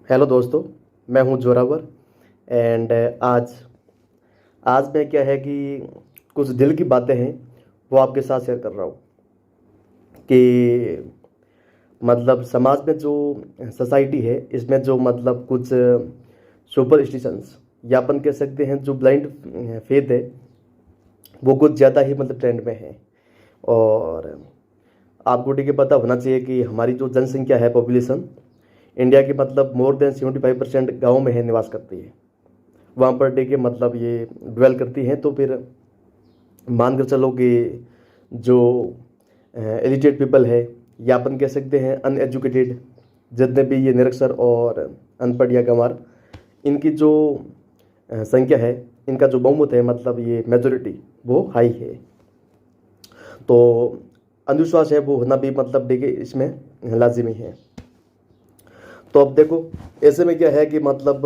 Hello दोस्तों। मैं हूं जोरावर। एंड आज आज मैं क्या है कि कुछ दिल की बातें हैं वो आपके साथ शेयर कर रहा हूं कि मतलब समाज में जो सोसाइटी है इसमें जो मतलब कुछ सुपरस्टिशंस या अपन कह सकते हैं जो ब्लाइंड फेथ है वो कुछ ज़्यादा ही मतलब ट्रेंड में है। और आपको ठीक है पता होना चाहिए कि हमारी जो जनसंख्या है पॉपुलेशन इंडिया की मतलब मोर देन 75% गाँव में है निवास करती है। वहाँ पर ठीक है मतलब ये ड्वेल करती हैं। तो फिर मानकर चलो कि जो एजुकेटेड पीपल है या अपन कह सकते हैं अनएजुकेटेड जितने भी ये निरक्षर और अनपढ़ या गंवार इनकी जो संख्या है, इनका जो बहुमत है मतलब ये मेजोरिटी वो हाई है। तो अंधविश्वास है वो होना भी मतलब देखिए इसमें लाजिमी है। तो अब देखो ऐसे में क्या है कि मतलब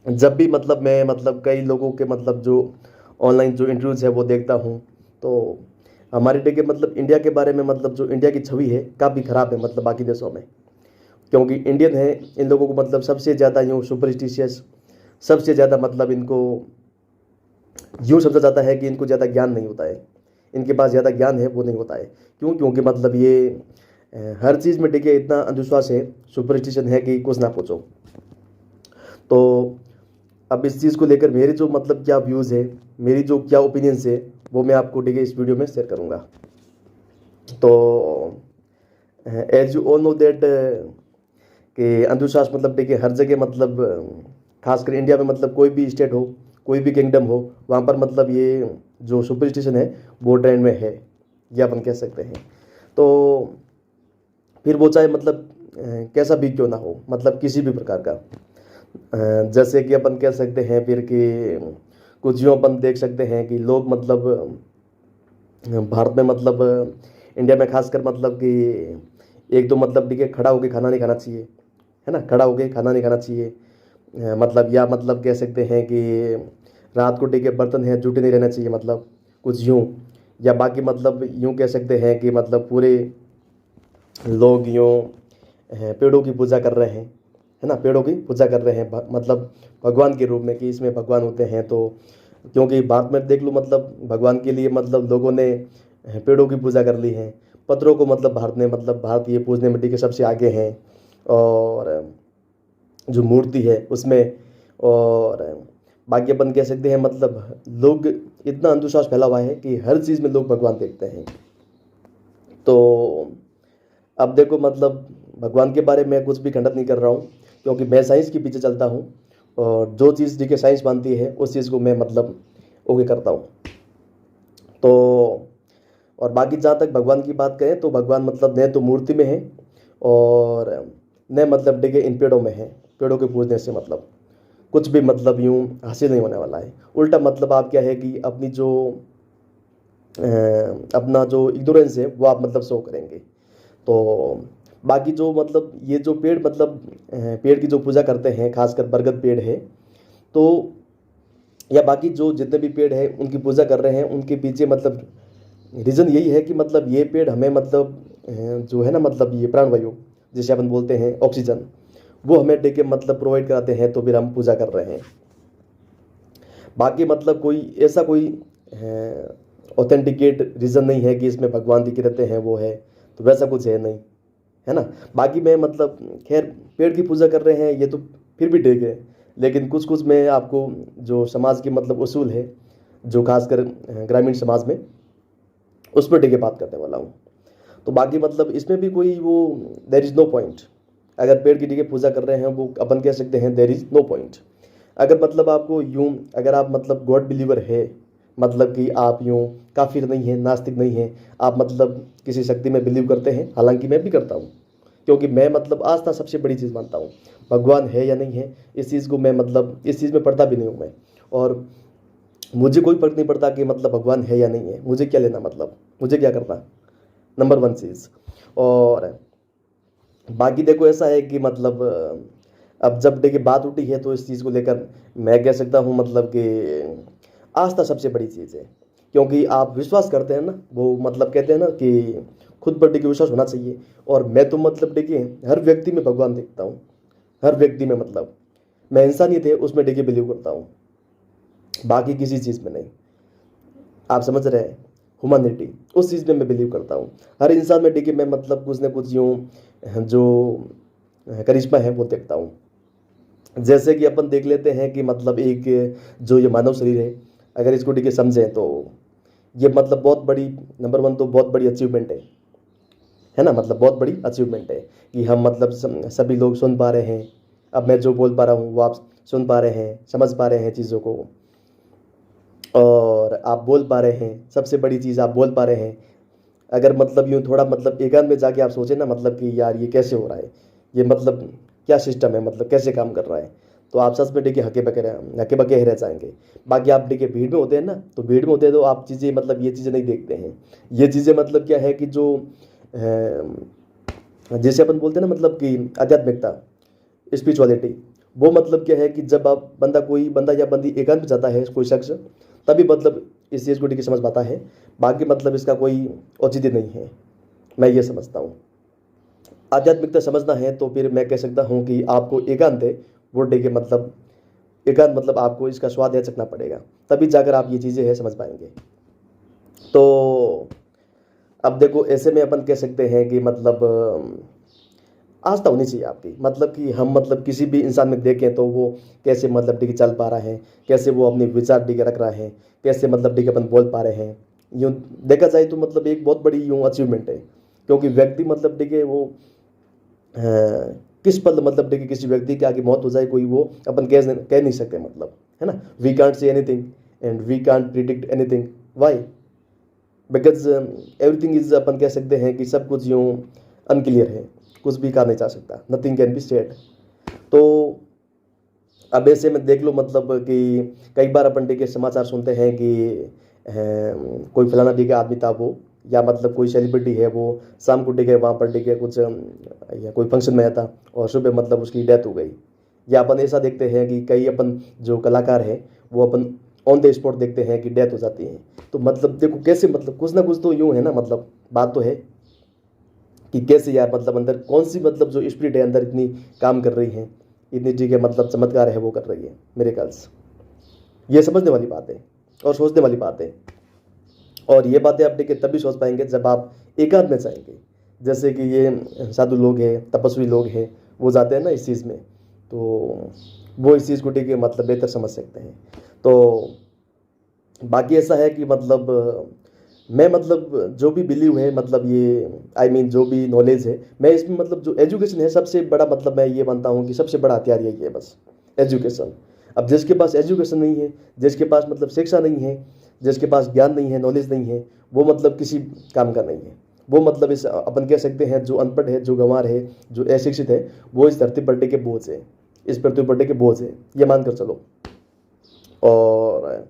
जब भी मतलब मैं मतलब कई लोगों के मतलब जो ऑनलाइन जो इंटरव्यूज़ है वो देखता हूँ तो हमारे देखिए मतलब इंडिया के बारे में मतलब जो इंडिया की छवि है काफ़ी ख़राब है मतलब बाकी देशों में। क्योंकि इंडियन है इन लोगों को मतलब सबसे ज़्यादा यूँ सुपरस्टिशियस, सबसे ज़्यादा मतलब इनको यूँ समझा जाता है कि इनको ज़्यादा ज्ञान नहीं होता है, इनके पास ज़्यादा ज्ञान है वो नहीं होता है। क्यों? क्योंकि मतलब ये हर चीज़ में देखिए इतना अंधविश्वास है, सुपरस्टिशन है कि कुछ ना पूछो। तो अब इस चीज़ को लेकर मेरे जो मतलब क्या व्यूज़ है, मेरी जो क्या ओपिनियंस है वो मैं आपको देखिए इस वीडियो में शेयर करूँगा। तो as you all know that कि अंधविश्वास मतलब देखिए हर जगह मतलब खासकर इंडिया में मतलब कोई भी स्टेट हो, कोई भी किंगडम हो, वहाँ पर मतलब ये जो सुपरस्टिशन है वो ट्रेंड में है, या अपन कह सकते हैं। तो फिर वो चाहे मतलब कैसा भी क्यों ना हो, मतलब किसी भी प्रकार का। जैसे कि अपन कह सकते हैं फिर कि कुछ यूँ अपन देख सकते हैं कि लोग मतलब भारत में मतलब इंडिया में खासकर मतलब कि एक तो मतलब ठीक है खड़ा होके खाना नहीं खाना चाहिए, है ना, खड़ा होके खाना नहीं खाना चाहिए। मतलब या मतलब कह सकते हैं कि रात को ठीक है बर्तन है जूठे नहीं रहना चाहिए, मतलब कुछ यूँ। या बाकी मतलब यूँ कह सकते हैं कि मतलब पूरे लोग यूँ पेड़ों की पूजा कर रहे हैं, है ना, पेड़ों की पूजा कर रहे हैं मतलब भगवान के रूप में कि इसमें भगवान होते हैं। तो क्योंकि भारत में देख लो मतलब भगवान के लिए मतलब लोगों ने पेड़ों की पूजा कर ली है, पत्थरों को मतलब भारत ने मतलब भारत ये पूजने में ठीक है सबसे आगे हैं। और जो मूर्ति है उसमें, और बाकी अपन कह सकते हैं मतलब लोग इतना अंधविश्वास फैला हुआ है कि हर चीज़ में लोग भगवान देखते हैं। तो अब देखो मतलब भगवान के बारे में कुछ भी खंडन नहीं कर रहा हूँ, क्योंकि मैं साइंस के पीछे चलता हूँ और जो चीज़ देखिए साइंस मानती है उस चीज़ को मैं मतलब ओके करता हूँ। तो और बाकी जहाँ तक भगवान की बात करें तो भगवान मतलब न तो मूर्ति में है और न मतलब देखिए इन पेड़ों में है। पेड़ों के पूजने से मतलब कुछ भी मतलब यूँ हासिल नहीं होने वाला है। उल्टा मतलब आप क्या है कि अपनी जो अपना जो इग्नोरेंस है वो आप मतलब शो करेंगे। तो बाकी जो मतलब ये जो पेड़ मतलब पेड़ की जो पूजा करते हैं खासकर बरगद पेड़ है, तो या बाकी जो जितने भी पेड़ है उनकी पूजा कर रहे हैं, उनके पीछे मतलब रीज़न यही है कि मतलब ये पेड़ हमें मतलब जो है ना मतलब ये प्राणवायु जिसे अपन बोलते हैं ऑक्सीजन, वो हमें देके मतलब प्रोवाइड कराते हैं, तो फिर हम पूजा कर रहे हैं। बाकी मतलब कोई ऐसा कोई ऑथेंटिकेट रीज़न नहीं है कि इसमें भगवान जी के रहते हैं वो है, तो वैसा कुछ है नहीं, है ना। बाकी मैं मतलब खैर पेड़ की पूजा कर रहे हैं ये तो फिर भी ठीक है, लेकिन कुछ कुछ मैं आपको जो समाज की मतलब उसूल है जो खासकर ग्रामीण समाज में उस पर ठीक है बात करने वाला हूँ। तो बाकी मतलब इसमें भी कोई वो देर इज़ नो पॉइंट। अगर पेड़ की ठीक है पूजा कर रहे हैं वो अपन कह सकते हैं देर इज़ नो पॉइंट। अगर मतलब आपको यूँ, अगर आप मतलब गॉड बिलीवर है, मतलब कि आप यूँ काफिर नहीं है, नास्तिक नहीं है, आप मतलब किसी शक्ति में बिलीव करते हैं, हालांकि मैं भी करता हूँ, क्योंकि मैं मतलब आस्था सबसे बड़ी चीज़ मानता हूँ। भगवान है या नहीं है इस चीज़ को मैं मतलब इस चीज़ में पढ़ता भी नहीं हूँ मैं। और मुझे कोई फर्क नहीं पड़ता कि मतलब भगवान है या नहीं है, मुझे क्या लेना, मतलब मुझे क्या करना, नंबर वन चीज़। और बाकी देखो ऐसा है कि मतलब अब जब देखिए बात उठी है तो इस चीज़ को लेकर मैं कह सकता हूँ मतलब कि आस्था सबसे बड़ी चीज़ है। क्योंकि आप विश्वास करते हैं ना, वो मतलब कहते हैं ना कि खुद पर देखिए विश्वास होना चाहिए। और मैं तो मतलब देखिए हर व्यक्ति में भगवान देखता हूँ, हर व्यक्ति में, मतलब मैं इंसानियत है उसमें देखिए बिलीव करता हूँ, बाकी किसी चीज़ में नहीं। आप समझ रहे हैं, ह्यूमैनिटी, उस चीज़ में मैं बिलीव करता हूँ। हर इंसान में देखिए मैं मतलब कुछ ना कुछ यूँ जो करिश्मा है वो देखता हूँ। जैसे कि अपन देख लेते हैं कि मतलब एक जो ये मानव शरीर है, अगर इसको देखिए समझें तो ये मतलब बहुत बड़ी, नंबर वन तो बहुत बड़ी अचीवमेंट है ना, मतलब बहुत बड़ी अचीवमेंट है कि हम मतलब सभी लोग सुन पा रहे हैं। अब मैं जो बोल पा रहा हूँ वो आप सुन पा रहे हैं, समझ पा रहे हैं चीज़ों को, और आप बोल पा रहे हैं, सबसे बड़ी चीज़ आप बोल पा रहे हैं। अगर मतलब यूँ थोड़ा मतलब एकांत में जाके आप सोचें ना, मतलब कि यार ये कैसे हो रहा है, ये मतलब क्या सिस्टम है, मतलब कैसे काम कर रहा है, तो आप सच में देखिए हके बके रह जाएंगे। बाकी आप देखिए भीड़ में होते हैं ना, तो भीड़ में होते हैं तो आप चीज़ें मतलब ये चीज़ें नहीं देखते हैं। ये चीज़ें मतलब क्या है कि जो जैसे अपन बोलते हैं ना, मतलब कि आध्यात्मिकता, स्पिरिचुअलिटी, वो मतलब क्या है कि जब आप कोई बंदा या बंदी एकांत में जाता है, कोई शख्स, तभी मतलब इस चीज़ को ठीक समझ पाता है। बाकी मतलब इसका कोई औचित्य नहीं है, मैं ये समझता हूँ। आध्यात्मिकता समझना है तो फिर मैं कह सकता हूँ कि आपको एकांत है वो डे के मतलब एकांत मतलब आपको इसका स्वाद है चखना पड़ेगा, तभी जाकर आप ये चीज़ें है समझ पाएंगे। तो अब देखो ऐसे में अपन कह सकते हैं कि मतलब आस्था होनी चाहिए आपकी, मतलब कि हम मतलब किसी भी इंसान में देखें तो वो कैसे मतलब डिगे चल पा रहा है, कैसे वो अपने विचार डिगे रख रहा है, कैसे मतलब डिगे अपन बोल पा रहे हैं। यूँ देखा जाए तो मतलब एक बहुत बड़ी यूँ अचीवमेंट है, क्योंकि व्यक्ति मतलब डिगे वो अ, किस पल मतलब देखिए किसी व्यक्ति के आगे मौत हो जाए कोई, वो अपन कह नहीं सकते, मतलब है ना। We can't say anything and we can't predict anything. Why? Because everything is, अपन कह सकते हैं कि सब कुछ यूँ अनक्लियर है, कुछ भी कहा नहीं जा सकता, नथिंग कैन बी सेड। तो अब ऐसे में देख लो मतलब कि कई बार अपन देखिए समाचार सुनते हैं कि कोई फलाना डी का आदमी था वो, या मतलब कोई सेलिब्रिटी है वो शाम को डिगे वहाँ पर डिगे कुछ या कोई फंक्शन में आया था और सुबह मतलब उसकी डेथ हो गई। या अपन ऐसा देखते हैं कि कई अपन जो कलाकार हैं वो अपन ऑन द स्पॉट देखते हैं कि डेथ हो जाती है। तो मतलब देखो कैसे, मतलब कुछ ना कुछ तो यूँ है ना, मतलब बात तो है कि कैसे यार मतलब अंदर कौन सी मतलब जो स्पिरिट है अंदर इतनी काम कर रही है, इतनी ठीक है मतलब चमत्कार है वो कर रही है मेरे ख्याल से। ये समझने वाली बात है और सोचने वाली बात है। और ये बातें आप देखिए तभी सोच पाएंगे जब आप एकांत में जाएंगे। जैसे कि ये साधु लोग हैं, तपस्वी लोग हैं, वो जाते हैं ना इस चीज़ में, तो वो इस चीज़ को ठीक है मतलब बेहतर समझ सकते हैं। तो बाकी ऐसा है कि मतलब मैं मतलब जो भी बिलीव है, मतलब ये जो भी नॉलेज है, मैं इसमें मतलब जो एजुकेशन है सबसे बड़ा, मतलब मैं ये मानता हूँ कि सबसे बड़ा हथियार यही है बस, एजुकेशन। अब जिसके पास एजुकेशन नहीं है, जिसके पास मतलब शिक्षा नहीं है, जिसके पास ज्ञान नहीं है, नॉलेज नहीं है, वो मतलब किसी काम का नहीं है। वो मतलब इस अपन कह सकते हैं जो अनपढ़ है, जो गंवार है, जो अशिक्षित है, वो इस धरती पर के बोझ है, इस पृथ्वी पर के बोझ है, ये मानकर चलो। और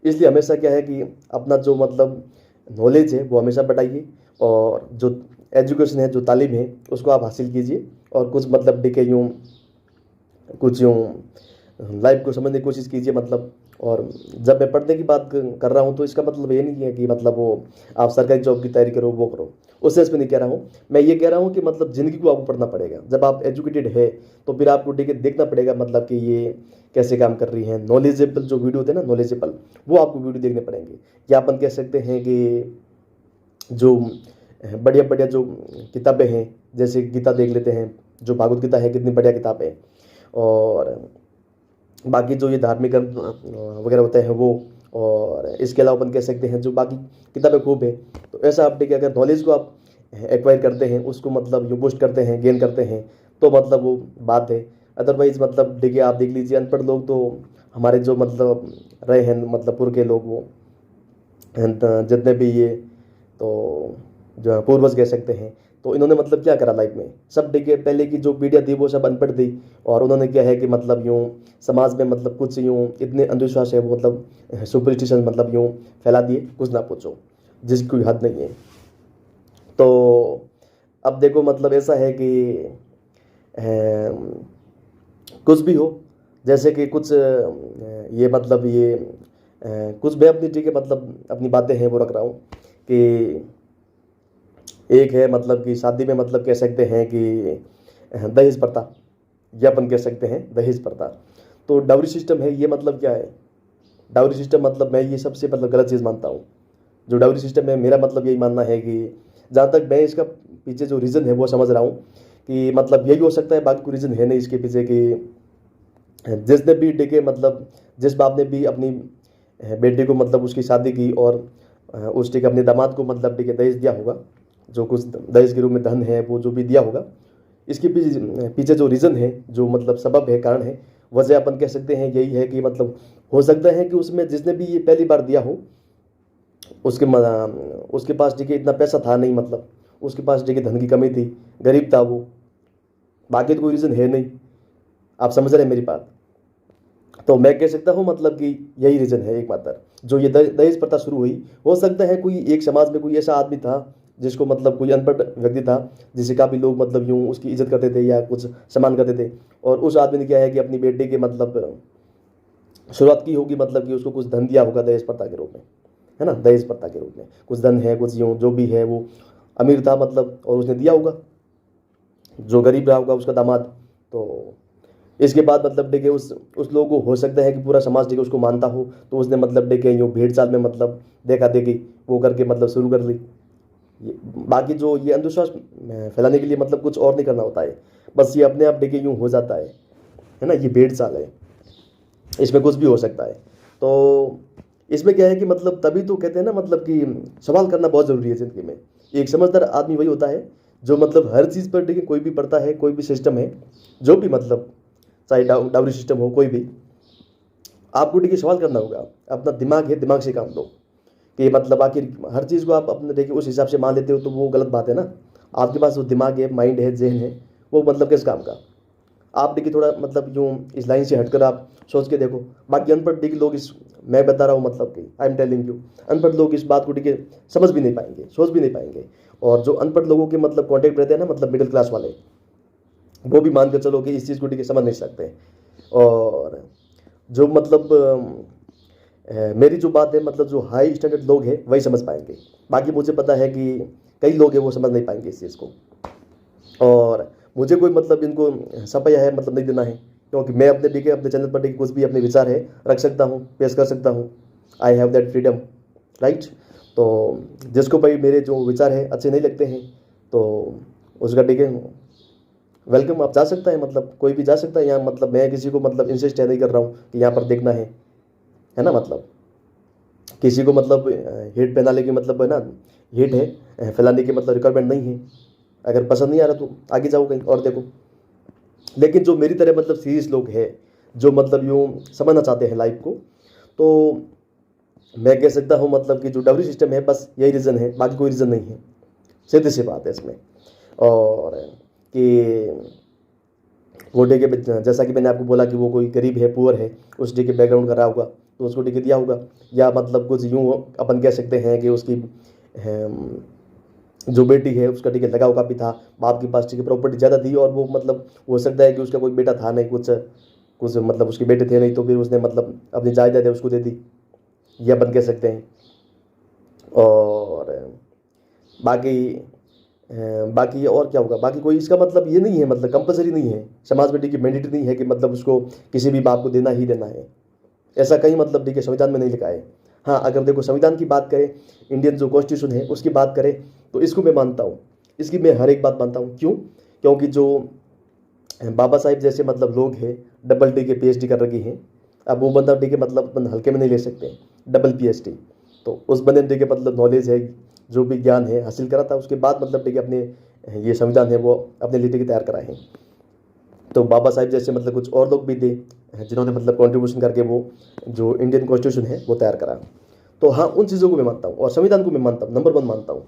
इसलिए हमेशा क्या है कि अपना जो मतलब नॉलेज है वो हमेशा बढ़ाइए, और जो एजुकेशन है, जो तालीम है, उसको आप हासिल कीजिए, और कुछ मतलब डिके यूँ कुछ यूँ लाइफ को समझने की कोशिश कीजिए मतलब। और जब मैं पढ़ने की बात कर रहा हूँ तो इसका मतलब ये नहीं है कि मतलब वो आप सरकारी जॉब की तैयारी करो, वो करो, उस सेंस में नहीं कह रहा हूँ। मैं ये कह रहा हूँ कि मतलब ज़िंदगी को आपको पढ़ना पड़ेगा। जब आप एजुकेटेड है तो फिर आपको देखना पड़ेगा मतलब कि ये कैसे काम कर रही है। नॉलेजेबल जो वीडियो होते हैं ना, नॉलेजेबल, वो आपको वीडियो देखने पड़ेंगे। या अपन कह सकते हैं कि जो बढ़िया बढ़िया जो किताबें हैं, जैसे गीता देख लेते हैं, जो भागवत गीता है कितनी बढ़िया किताब है। और बाकी जो ये धार्मिक ग्रंथ वगैरह होते हैं वो, और इसके अलावा अपन कह सकते हैं जो बाकी किताबें खूब है। तो ऐसा आप देखिए अगर नॉलेज को आप एक्वायर करते हैं, उसको मतलब यो बूस्ट करते हैं, गेन करते हैं, तो मतलब वो बात है। अदरवाइज मतलब देखिए आप देख लीजिए अनपढ़ लोग तो हमारे जो मतलब रहे हैं, मतलब पूर्व के लोग, वो जितने भी ये तो जो पूर्वज कह सकते हैं, तो इन्होंने मतलब क्या करा लाइफ में, सब देखिए पहले की जो पीढ़ियाँ थी वो सब अनपढ़ थी। और उन्होंने क्या है कि मतलब यूँ समाज में मतलब कुछ यूँ इतने अंधविश्वास है वो मतलब सुपरस्टिशन मतलब यूँ फैला दिए, कुछ ना पूछो, जिसकी कोई हद नहीं है। तो अब देखो मतलब ऐसा है कि कुछ भी हो, जैसे कि कुछ ये मतलब ये कुछ मैं अपनी ठीक है मतलब अपनी बातें हैं वो रख रहा हूँ कि एक है मतलब कि शादी में मतलब कह सकते हैं कि दहेज प्रथा, या अपन कह सकते हैं दहेज प्रथा। तो डाउरी सिस्टम है ये मतलब क्या है? डाउरी सिस्टम मतलब मैं ये सबसे मतलब गलत चीज़ मानता हूँ। जो डाउरी सिस्टम है मेरा मतलब यही मानना है कि जहाँ तक मैं इसका पीछे जो रीज़न है वो समझ रहा हूँ कि मतलब यही हो सकता है, बाकी कोई रीज़न है नहीं इसके पीछे कि जिसने भी देखे मतलब जिस बाप ने भी अपनी बेटी को मतलब उसकी शादी की और उस टिके अपने दामाद को मतलब टिके दहेज दिया होगा, जो कुछ दहेज के रूप में धन है वो जो भी दिया होगा, इसके पीछे पीछे जो रीज़न है, जो मतलब सबब है, कारण है, वजह अपन कह सकते हैं यही है कि मतलब हो सकता है कि उसमें जिसने भी ये पहली बार दिया हो उसके पास देखिए इतना पैसा था नहीं, मतलब उसके पास देखिए धन की कमी थी, गरीब था वो, बाकी तो कोई रीज़न है नहीं। आप समझ रहे हैं मेरी बात? तो मैं कह सकता हूँ मतलब कि यही रीज़न है एकमात्र जो ये दहेज प्रथा शुरू हुई। हो सकता है कोई एक समाज में कोई ऐसा आदमी था जिसको मतलब कोई अनपढ़ व्यक्ति था जिसे काफ़ी लोग मतलब यूँ उसकी इज्जत करते थे या कुछ सम्मान करते थे, और उस आदमी ने क्या है कि अपनी बेटी के मतलब शुरुआत की होगी, मतलब कि उसको कुछ धन दिया होगा दहेज प्रथा के रूप में, है ना, दहेज प्रथा के रूप में कुछ धन है, कुछ यूँ जो भी है, वो अमीर था मतलब और उसने दिया होगा, जो गरीब रहा होगा उसका दामाद। तो इसके बाद मतलब देखिए उस लोगों को हो सकता है कि पूरा समाज देखिए उसको मानता हो, तो उसने मतलब देखिए यूँ भेड़ चाल में मतलब देखा देखी वो करके मतलब शुरू कर ली। बाकी जो ये अंधविश्वास फैलाने के लिए मतलब कुछ और नहीं करना होता है, बस ये अपने आप देखिए यूँ हो जाता है ना, ये भेड़ चाल है, इसमें कुछ भी हो सकता है। तो इसमें क्या है कि मतलब तभी तो कहते हैं ना मतलब कि सवाल करना बहुत ज़रूरी है ज़िंदगी में। एक समझदार आदमी वही होता है जो मतलब हर चीज़ पर देखिए कोई भी पड़ता है, कोई भी सिस्टम है, जो भी मतलब चाहे डाउरी सिस्टम हो, कोई भी, आपको देखिए सवाल करना होगा। अपना दिमाग है, दिमाग से काम लो कि मतलब आखिर हर चीज़ को आप अपने देखिए उस हिसाब से मान लेते हो तो वो गलत बात है ना। आपके पास वो दिमाग है, माइंड है, जहन है, वो मतलब किस काम का? आप देखिए थोड़ा मतलब यूँ इस लाइन से हटकर आप सोच के देखो। बाकी अनपढ़ देखिए लोग इस, मैं बता रहा हूँ मतलब कि आई एम टेलिंग यू, अनपढ़ लोग इस बात को देखिए समझ भी नहीं पाएंगे, सोच भी नहीं पाएंगे। और जो अनपढ़ लोगों के मतलब कॉन्टेक्ट रहते हैं ना, मतलब मिडिल क्लास वाले, वो भी मान कर चलो कि इस चीज़ को देखिए समझ नहीं सकते। और जो मतलब मेरी जो बात है मतलब जो हाई स्टैंडर्ड लोग हैं वही समझ पाएंगे। बाकी मुझे पता है कि कई लोग हैं वो समझ नहीं पाएंगे इस चीज़ को, और मुझे कोई मतलब इनको सपया है मतलब नहीं देना है, क्योंकि मैं अपने देखिए अपने चैनल पर देखिए कुछ भी अपने विचार है रख सकता हूँ, पेश कर सकता हूँ। I have that freedom, right. तो जिसको भाई मेरे जो विचार है अच्छे नहीं लगते हैं तो उसका देखिए वेलकम, आप जा सकता है, मतलब कोई भी जा सकता है यहाँ, मतलब मैं किसी को मतलब इंसिस्ट नहीं कर रहा हूँ कि यहाँ पर देखना है ना, मतलब किसी को मतलब हेट फैलाने की मतलब है ना, हेट है फैलाने की मतलब रिक्वायरमेंट नहीं है। अगर पसंद नहीं आ रहा तो आगे जाओ कहीं और देखो। लेकिन जो मेरी तरह मतलब सीरियस लोग हैं, जो मतलब यूँ समझना चाहते हैं लाइफ को, तो मैं कह सकता हूँ मतलब कि जो डाउरी सिस्टम है बस यही रीज़न है, बाकी कोई रीज़न नहीं है, सीधी सी बात है इसमें। और कि वो डे के जैसा कि मैंने आपको बोला कि वो कोई गरीब है, पुअर है, उस डे के बैकग्राउंड का रहा होगा तो उसको टिकट दिया होगा। या मतलब कुछ यूँ अपन कह सकते हैं कि उसकी जो बेटी है उसका टिकट लगा हुआ भी था, बाप के पास टिकट प्रॉपर्टी ज़्यादा थी, और वो मतलब हो सकता है कि उसका कोई बेटा था नहीं, कुछ कुछ मतलब उसके बेटे थे नहीं, तो फिर उसने मतलब अपनी जायदाद है उसको दे दी, ये अपन कह सकते हैं। और बाकी बाकी और क्या होगा, बाकी कोई इसका मतलब ये नहीं है, मतलब कंपलसरी नहीं है समाज में देखिए, मैंडेटरी नहीं है कि मतलब उसको किसी भी बाप को देना ही देना है, ऐसा कहीं मतलब देखिए संविधान में नहीं लिखा है। हाँ, अगर देखो संविधान की बात करें, इंडियन जो कॉन्स्टिट्यूशन है उसकी बात करें, तो इसको मैं मानता हूँ, इसकी मैं हर एक बात मानता हूँ। क्यों? क्योंकि जो बाबा साहिब जैसे मतलब लोग हैं, डबल डी के पीएचडी कर रखी हैं, अब वो बंदा डी के मतलब अपन हल्के में नहीं ले सकते, डबल पीएचडी, तो उस बंदे ने डी के मतलब नॉलेज है, जो भी ज्ञान है हासिल करा था, उसके बाद मतलब डी के अपने ये संविधान है वो अपने लिए डी के तैयार कराए हैं। तो बाबा साहिब जैसे मतलब कुछ और लोग भी थे जिन्होंने मतलब कंट्रीब्यूशन करके वो जो इंडियन कॉन्स्टिट्यूशन है वो तैयार करा। तो हाँ, उन चीज़ों को मैं मानता हूँ और संविधान को मैं मानता हूँ, नंबर 1 मानता हूँ।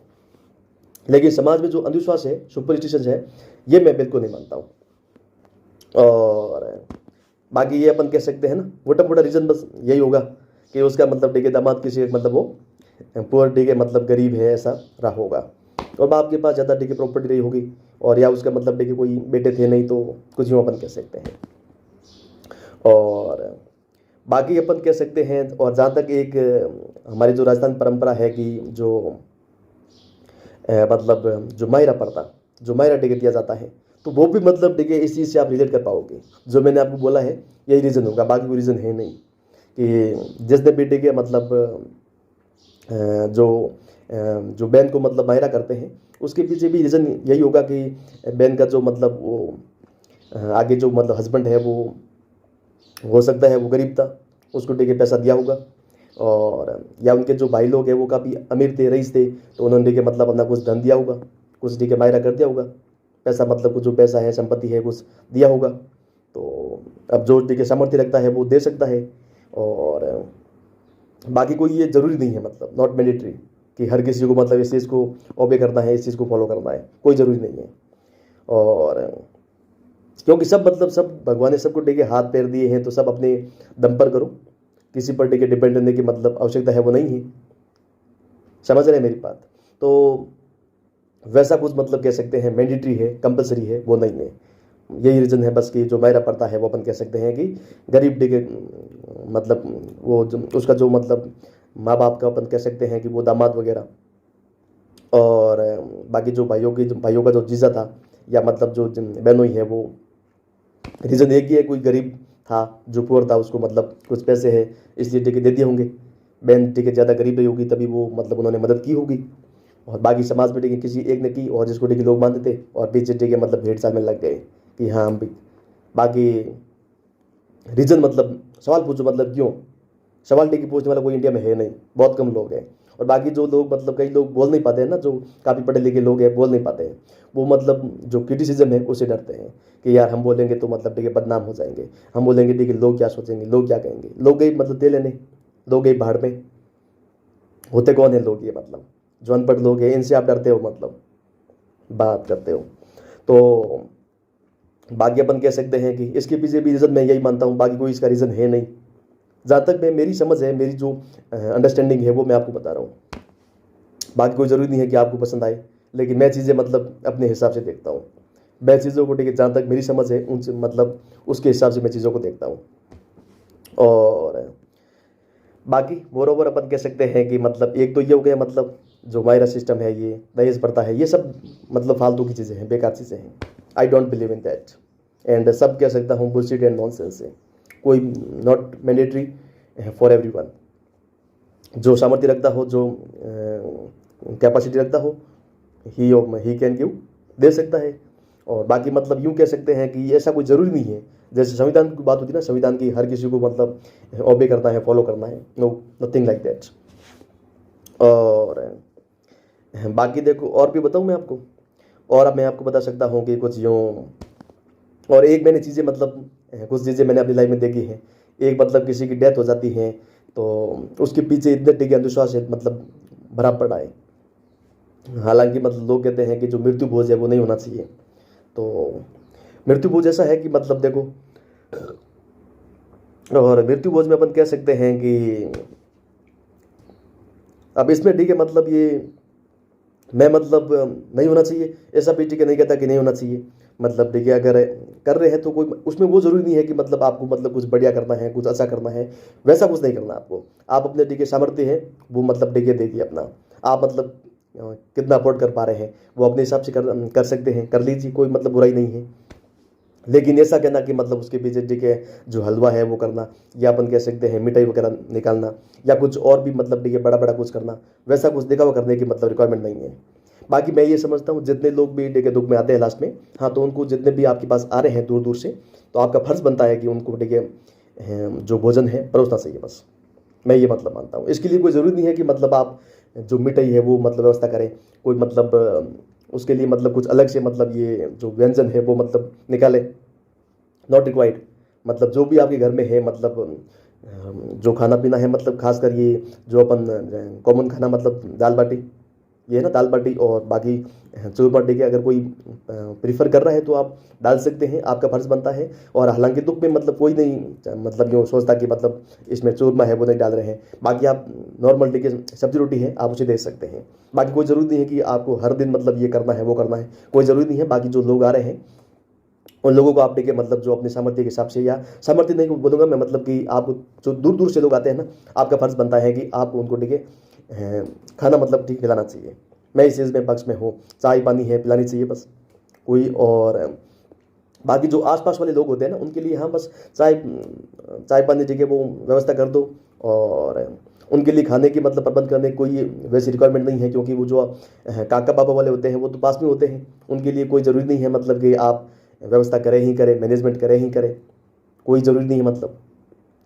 लेकिन समाज में जो अंधविश्वास है, सुपरस्टिशंस है, ये मैं बिल्कुल नहीं मानता हूँ। और बाकी ये अपन कह सकते हैं ना, मोटा मोटा रीज़न बस यही होगा कि उसका मतलब देखिए दामाद किसी मतलब वो पुअर देखिए मतलब गरीब है ऐसा रहा होगा, और बाप के पास ज़्यादा देखिए प्रॉपर्टी रही होगी, और या उसका मतलब देखिए कोई बेटे थे नहीं, तो कुछ यूँ अपन कह सकते हैं। और बाकी अपन कह सकते हैं, और जहाँ तक एक हमारी जो राजस्थान परंपरा है कि जो मतलब जो मायरा पड़ता, जो मायरा टिकट दिया जाता है, तो वो भी मतलब देखिए इस चीज़ से आप रिलेट कर पाओगे। जो मैंने आपको बोला है यही रीज़न होगा, बाकी कोई रीज़न है नहीं। कि जिसने भी देखिए मतलब जो जो बहन को मतलब मायरा करते हैं, उसके पीछे भी रीज़न यही होगा कि बहन का जो मतलब वो आगे जो मतलब हस्बैंड है वो हो सकता है वो गरीब था, उसको देखिए पैसा दिया होगा। और या उनके जो भाई लोग हैं वो काफ़ी अमीर थे, रईस थे, तो उन्होंने देखिए मतलब अपना कुछ धन दिया होगा, कुछ देखिए मायरा कर दिया होगा, पैसा मतलब कुछ जो पैसा है संपत्ति है कुछ दिया होगा। तो अब जो देखिए सामर्थ्य रखता है वो दे सकता है। और बाकी कोई ये ज़रूरी नहीं है, मतलब नॉट मैंडेटरी कि हर किसी को मतलब इस चीज़ को ओबे करना है, इस चीज़ को फॉलो करना है, कोई ज़रूरी नहीं है। और क्योंकि सब मतलब सब भगवान ने सबको देखिए हाथ पैर दिए हैं, तो सब अपने दम पर करो, किसी पर देखिए डिपेंड रहने की मतलब आवश्यकता है वो नहीं है। समझ रहे हैं मेरी बात? तो वैसा कुछ मतलब कह सकते हैं मैंडेटरी है, कंपलसरी है, वो नहीं है। यही रीज़न है बस कि जो मायरा पड़ता है वो अपन कह सकते हैं कि गरीब डिगे मतलब वो जो उसका जो मतलब माँ बाप का अपन कह सकते हैं कि वो दामाद वगैरह। और बाकी जो भाइयों का जो जीजा था या मतलब जो बहनोई है, वो रीज़न एक ही है, कोई गरीब था जो पुअर था, उसको मतलब कुछ पैसे है इसलिए टिकट दे दिए होंगे। बहन टिकट ज़्यादा गरीब रही होगी तभी वो मतलब उन्होंने मदद की होगी। और बाकी समाज में टिकट किसी एक ने की और जिसको टिकट लोग मानते थे, और पीछे टिकट मतलब भेड़ चाल में लग गए कि हाँ हम भी। बाकी रीज़न मतलब सवाल पूछो मतलब क्यों, सवाल टिकट पूछने वाला कोई इंडिया में है नहीं, बहुत कम लोग हैं। और बाकी जो लोग मतलब कई लोग बोल नहीं पाते हैं ना, जो काफ़ी पढ़े लिखे लोग हैं बोल नहीं पाते हैं, वो मतलब जो क्रिटिसिज्म है उससे डरते हैं कि यार हम बोलेंगे तो मतलब ठीक है बदनाम हो जाएंगे, हम बोलेंगे ठीक है लोग क्या सोचेंगे, लोग क्या कहेंगे, लोग गई मतलब दे लेने, लोग गई भाड़ में। होते कौन है लोग, ये मतलब जो अनपढ़ लोग हैं, इनसे आप डरते हो मतलब बात करते हो। तो बाकी अपन कह सकते हैं कि इसके पीछे भी रीज़न मैं यही मानता हूँ, बाकी कोई इसका रीज़न है नहीं। जहाँ तक मैं मेरी समझ है, मेरी जो अंडरस्टैंडिंग है वो मैं आपको बता रहा हूँ। बाकी कोई ज़रूरी नहीं है कि आपको पसंद आए, लेकिन मैं चीज़ें मतलब अपने हिसाब से देखता हूँ। मैं चीज़ों को ठीक है जहाँ तक मेरी समझ है उनसे मतलब उसके हिसाब से मैं चीज़ों को देखता हूँ। और बाकी मोर ओवर अपन कह सकते हैं कि मतलब एक तो ये हो गया मतलब जो मायरा सिस्टम है, ये दहेज प्रथा है, ये सब मतलब फालतू की चीज़ें हैं, बेकार चीज़ें हैं। I don't believe in that. And सब कह सकता हूँ बुलशिट एंड नॉनसेंस है, कोई नॉट मैंडेटरी फॉर एवरीवन। जो सामर्थ्य रखता हो, जो कैपेसिटी रखता हो, ही कैन गिव, दे सकता है। और बाकी मतलब यूँ कह सकते हैं कि ऐसा कोई ज़रूरी नहीं है, जैसे संविधान की बात होती है ना, संविधान की हर किसी को मतलब ओबे करना है, फॉलो करना है, नो, नथिंग लाइक दैट। और बाकी देखो और भी बताऊँ मैं आपको, और अब मैं आपको बता सकता हूँ कि कुछ यूँ। और एक मैंने चीज़ें मतलब कुछ चीज़ें मैंने अपनी लाइफ में देखी हैं। एक मतलब किसी की डेथ हो जाती है तो उसके पीछे इतने टिके अंधविश्वास है, मतलब भरा पड़ा है। हालांकि मतलब लोग कहते हैं कि जो मृत्यु भोज है वो नहीं होना चाहिए। तो मृत्यु भोज ऐसा है कि मतलब देखो, और मृत्यु भोज में अपन कह सकते हैं कि अब इसमें ठीक है मतलब ये मैं मतलब नहीं होना चाहिए, ऐसा भी ठीक है नहीं कहता कि नहीं होना चाहिए। मतलब देखिए अगर कर रहे हैं तो कोई उसमें वो ज़रूरी नहीं है कि मतलब आपको मतलब कुछ बढ़िया करना है, कुछ अच्छा करना है, वैसा कुछ नहीं करना आपको। आप अपने देखिए सामर्थ्य है वो मतलब देखिए अपना, आप मतलब कितना अफोर्ड कर पा रहे हैं वो अपने हिसाब से कर सकते हैं, कर लीजिए, कोई मतलब बुराई नहीं है। लेकिन ऐसा कहना कि मतलब उसके पीछे ठीक है जो हलवा है वो करना, या अपन कह सकते हैं मिठाई वगैरह निकालना, या कुछ और भी मतलब ठीक है बड़ा बड़ा कुछ करना, वैसा कुछ दिखावा करने की मतलब रिक्वायरमेंट नहीं है। बाकी मैं ये समझता हूँ जितने लोग भी ठीक है दुख में आते हैं लास्ट में, हाँ, तो उनको जितने भी आपके पास आ रहे हैं दूर दूर से, तो आपका फर्ज बनता है कि उनको ठीक है जो भोजन है परोसना चाहिए बस। मैं ये मतलब मानता हूँ। इसके लिए कोई ज़रूरी नहीं है कि मतलब आप जो मिठाई है वो मतलब व्यवस्था करें, कोई मतलब उसके लिए मतलब कुछ अलग से मतलब ये जो व्यंजन है वो मतलब निकालें, नॉट रिक्वायर्ड। मतलब जो भी आपके घर में है मतलब जो खाना पीना है, मतलब खासकर ये जो अपन कॉमन खाना मतलब दाल बाटी, ये है ना दाल बाटी, और बाकी चूरमा बाटी के अगर कोई प्रीफर कर रहा है तो आप डाल सकते हैं, आपका फर्ज बनता है। और हालांकि दुख में मतलब कोई नहीं मतलब यूँ सोचता कि मतलब इसमें चूरमा है वो नहीं डाल रहे हैं। बाकी आप नॉर्मल टिके सब्जी रोटी है आप उसे दे सकते हैं। बाकी कोई ज़रूरी नहीं है कि आपको हर दिन मतलब ये करना है वो करना है, कोई ज़रूरी नहीं है। बाकी जो लोग आ रहे हैं उन लोगों को आप देखिए मतलब जो अपने सामर्थ्य के हिसाब से, या सामर्थ्य नहीं बोलूँगा मैं, मतलब कि आप जो दूर दूर से लोग आते हैं ना, आपका फर्ज बनता है कि आप उनको ठीक है खाना मतलब ठीक खिलाना चाहिए। मैं इस चीज़ में पक्ष में हूँ, चाय पानी है पिलानी चाहिए बस, कोई और बाकी जो आसपास वाले लोग होते हैं ना, उनके लिए हाँ बस चाय चाय पानी ठीक है वो व्यवस्था कर दो, और उनके लिए खाने की मतलब प्रबंध करने की कोई वैसी रिक्वायरमेंट नहीं है, क्योंकि वो जो काका पापा वाले होते हैं वो तो पास में होते हैं, उनके लिए कोई ज़रूरी नहीं है मतलब कि आप व्यवस्था करें ही करें, मैनेजमेंट करें ही करें, कोई ज़रूरी नहीं है मतलब,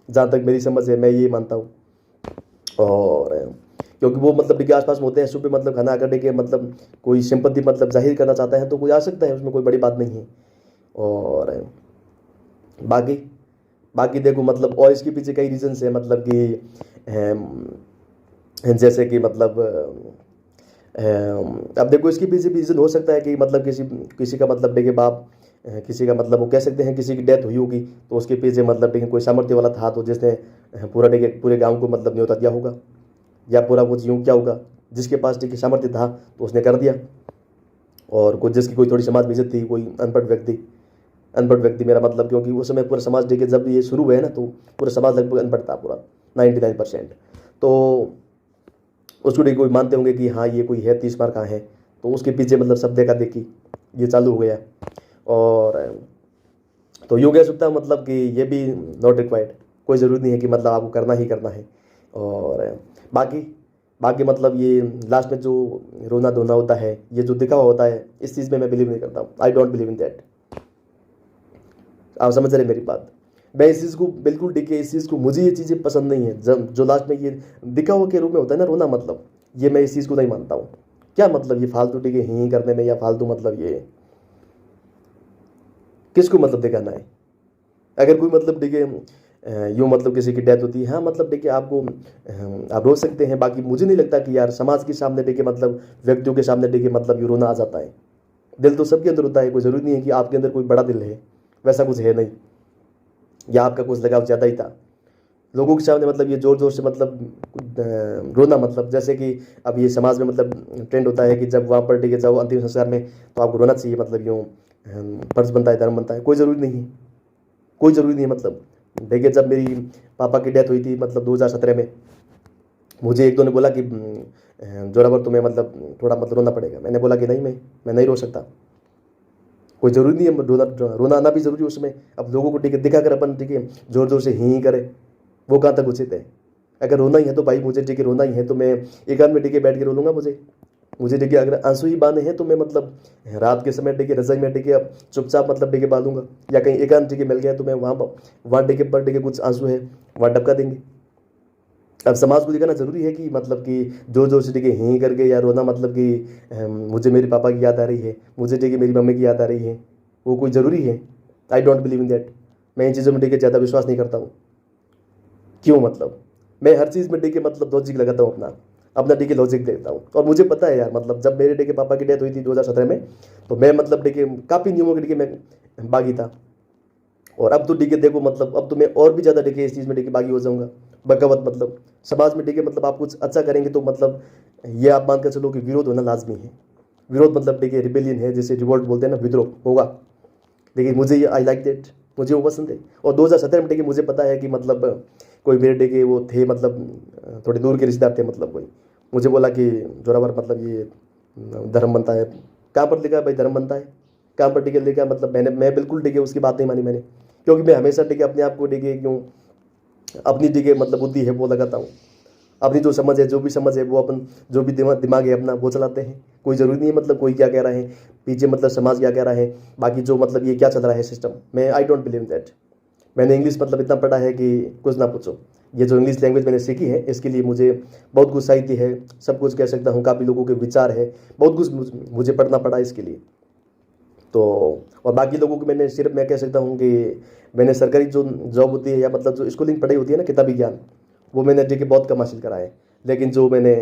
जहाँ तक मेरी समझ है मैं ये मानता हूँ। और क्योंकि वो मतलब देखिए आसपास में होते हैं, सुबह मतलब खाना आकर के मतलब कोई सिंपत्ति मतलब जाहिर करना चाहता है तो कोई आ सकता है, उसमें कोई बड़ी बात नहीं है। और बाकी बाकी देखो मतलब, और इसके पीछे कई रीजंस है मतलब कि जैसे कि मतलब अब देखो इसके पीछे भी रीज़न हो सकता है कि मतलब किसी किसी का मतलब देखिए बाप किसी का मतलब वो कह सकते हैं किसी की डेथ हुई होगी, तो उसके पीछे मतलब देखिए कोई सामर्थ्य वाला था तो जिसने पूरा देखिए पूरे गांव को मतलब न्योता दिया होगा, या पूरा कुछ यूँ क्या होगा, जिसके पास देखिए सामर्थ्य था तो उसने कर दिया। और कुछ जिसकी कोई थोड़ी समाज में इज्जत थी, कोई अनपढ़ व्यक्ति मेरा मतलब, क्योंकि उस समय पूरा समाज देखिए जब ये शुरू हुए ना तो पूरा समाज लगभग अनपढ़ था पूरा, 99%। तो उसको देखिए कोई मानते होंगे कि हाँ ये कोई है 30 मार का है, तो उसके पीछे मतलब सब देखा देखी ये चालू हो गया। और तो योग सकता है मतलब कि ये भी नॉट रिक्वायर्ड, कोई ज़रूरी नहीं है कि मतलब आपको करना ही करना है। और बाकी बाकी मतलब ये लास्ट में जो रोना धोना होता है, ये जो दिखावा होता है, इस चीज़ में मैं बिलीव नहीं करता हूँ, I don't believe in that. आप समझ रहे मेरी बात? मैं इस चीज़ को बिल्कुल देखिए, इस चीज़ को मुझे ये चीज़ें पसंद नहीं है, जब जो लास्ट में ये दिखावा के रूप में होता है ना रोना, मतलब ये मैं इस चीज़ को नहीं मानता हूँ। क्या मतलब ये फालतू टीके ही करने में, या फालतू मतलब ये किसको मतलब दिखाना है? अगर कोई मतलब देखिए यूँ मतलब किसी की डेथ होती है, हाँ मतलब देखिए आपको आप रो सकते हैं, बाकी मुझे नहीं लगता कि यार समाज के सामने देखिए मतलब व्यक्तियों के सामने देखिए मतलब ये रोना आ जाता है। दिल तो सबके अंदर होता है, कोई ज़रूरी नहीं है कि आपके अंदर कोई बड़ा दिल है, वैसा कुछ है नहीं, या आपका कुछ लगाव ज़्यादा ही था लोगों के सामने मतलब ये ज़ोर ज़ोर से मतलब रोना, मतलब जैसे कि अब ये समाज में मतलब ट्रेंड होता है कि जब वहाँ पर ठीक है जाओ अंतिम संस्कार में तो आपको रोना चाहिए, मतलब यूँ फर्ज बनता है, धर्म बनता है, कोई ज़रूरी नहीं है, कोई ज़रूरी नहीं है मतलब। देखिए जब मेरी पापा की डेथ हुई थी मतलब 2017 में, मुझे एक दो ने बोला कि जोरावर तुम्हें मतलब थोड़ा मतलब रोना पड़ेगा, मैंने बोला कि नहीं, मैं नहीं रो सकता, कोई ज़रूरी नहीं है रोना, रोना आना भी ज़रूरी है उसमें। अब लोगों को ठीक है दिखा कर अपन ठीक है ज़ोर ज़ोर से ही करे, वो कहाँ तक उचित है? अगर रोना ही है तो भाई मुझे ठीक है रोना ही है तो मैं एकांत में ठीक है बैठ के रो लूँगा, मुझे ठीक है अगर आंसू ही बहाने हैं तो मैं मतलब रात के समय ठीक है रजाई में ठीक है अब चुपचाप मतलब ठीक है बांधूंगा, या कहीं एकांत ठीक है मिल गया तो मैं वहाँ ठीक है पर ठीक है कुछ आंसू है वहाँ डबका देंगे। अब समाज को दिखाना जरूरी है कि मतलब कि जोर जोर से ठीक है ही करके या रोना मतलब कि मुझे मेरे पापा की याद आ रही है, मुझे ठीक है मेरी मम्मी की याद आ रही है, वो कोई ज़रूरी है? I don't believe in that. मैं इन चीज़ों में ठीक है ज़्यादा विश्वास नहीं करता हूँ। क्यों मतलब मैं हर चीज़ में ठीक है मतलब लॉजिक लगाता हूँ, अपना अपना ठीक है लॉजिक देखता हूँ, और मुझे पता है यार मतलब जब मेरे ठीक है पापा की डेथ हुई थी 2017 में, तो मैं मतलब ठीक है काफ़ी नियमों के ठीक है मैं बागी था। और अब तो ठीक है देखो मतलब अब तो मैं और भी ज़्यादा ठीक है इस चीज़ में ठीक है बागी हो जाऊंगा, बगावत मतलब समाज में ठीक है मतलब आप कुछ अच्छा करेंगे तो मतलब ये आप मान कर चलो कि विरोध होना लाजमी है। विरोध मतलब ठीक है रिबेलियन है, जैसे रिवोल्ट बोलते हैं ना, विद्रोह होगा। देखिए मुझे ये आई लाइक दैट, मुझे वो पसंद है। और 2017 में ठीक है मुझे पता है कि मतलब कोई मेरे ठीक है वो थे मतलब थोड़े दूर के रिश्तेदार थे, मतलब कोई मुझे बोला कि जोरावर मतलब ये धर्म बनता है। कहाँ पर लिखा है भाई धर्म बनता है? कहाँ पर ठीक है लिखा है? मतलब मैं बिल्कुल ठीक है उसकी बात नहीं मानी मैंने, क्योंकि मैं हमेशा ठीक है अपने आप को ठीक है क्यों अपनी ठीक है मतलब बुद्धि है वो लगाता हूँ, अपनी जो समझ है जो भी समझ है वो अपन जो भी दिमाग है अपना वो चलाते हैं। कोई ज़रूरी नहीं है मतलब कोई क्या कह रहा है पीछे, मतलब समाज क्या कह रहा है, बाकी जो मतलब ये क्या चल रहा है सिस्टम में, आई डोंट बिलीव दैट। मैंने इंग्लिश मतलब इतना पढ़ा है कि कुछ ना पूछो। ये जो इंग्लिश लैंग्वेज मैंने सीखी है इसके लिए मुझे बहुत कुछ साहित्य है, सब कुछ कह सकता हूँ, काफ़ी लोगों के विचार है, बहुत कुछ मुझे पढ़ना पड़ा इसके लिए। तो और बाकी लोगों को मैंने सिर्फ मैं कह सकता हूँ कि मैंने सरकारी जो जॉब होती है या मतलब जो स्कूलिंग पढ़ाई होती है ना किताबी ज्ञान, वो मैंने ठीक है बहुत कम हासिल करा है। लेकिन जो मैंने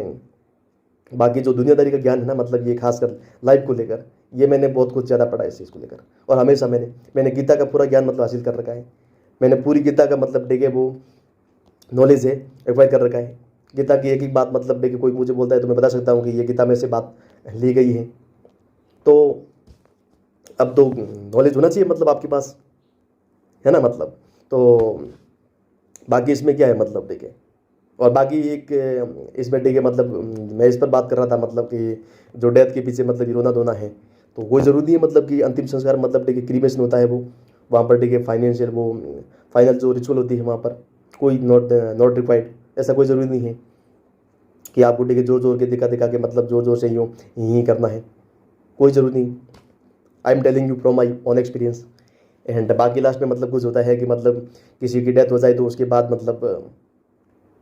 बाकी जो दुनियादारी का ज्ञान है ना, मतलब ये खासकर लाइफ को लेकर, ये मैंने बहुत कुछ ज़्यादा पढ़ा है इस चीज़ को लेकर। और हमेशा मैंने गीता का पूरा ज्ञान मतलब हासिल कर रखा है। मैंने पूरी गीता का मतलब देखे वो नॉलेज है, एक्वायर कर रखा है। गीता की एक एक बात मतलब देखे कोई मुझे बोलता है तो मैं बता सकता हूँ कि ये गीता में से बात ली गई है। तो अब तो नॉलेज होना चाहिए मतलब आपके पास, है ना मतलब। तो बाकी इसमें क्या है मतलब देखे, और बाकी एक इसमें ठीक है मतलब मैं इस पर बात कर रहा था मतलब कि जो डेथ के पीछे मतलब ये रोना धोना है, तो कोई ज़रूरी नहीं है मतलब कि अंतिम संस्कार मतलब देखिए क्रीमेशन होता है वो, वहाँ पर देखिए फाइनेंशियल वो फाइनल जो रिचुअल होती है वहाँ पर कोई नॉट रिक्वायर्ड, ऐसा कोई ज़रूरी नहीं है कि आपको देखिए जोर जोर के दिखा दिखा के मतलब जोर जोर से यूँ ही करना है, कोई ज़रूरी नहीं। I am telling you from my own experience. And बाकी लास्ट में मतलब कुछ होता है कि मतलब किसी की डेथ हो जाए तो उसके बाद मतलब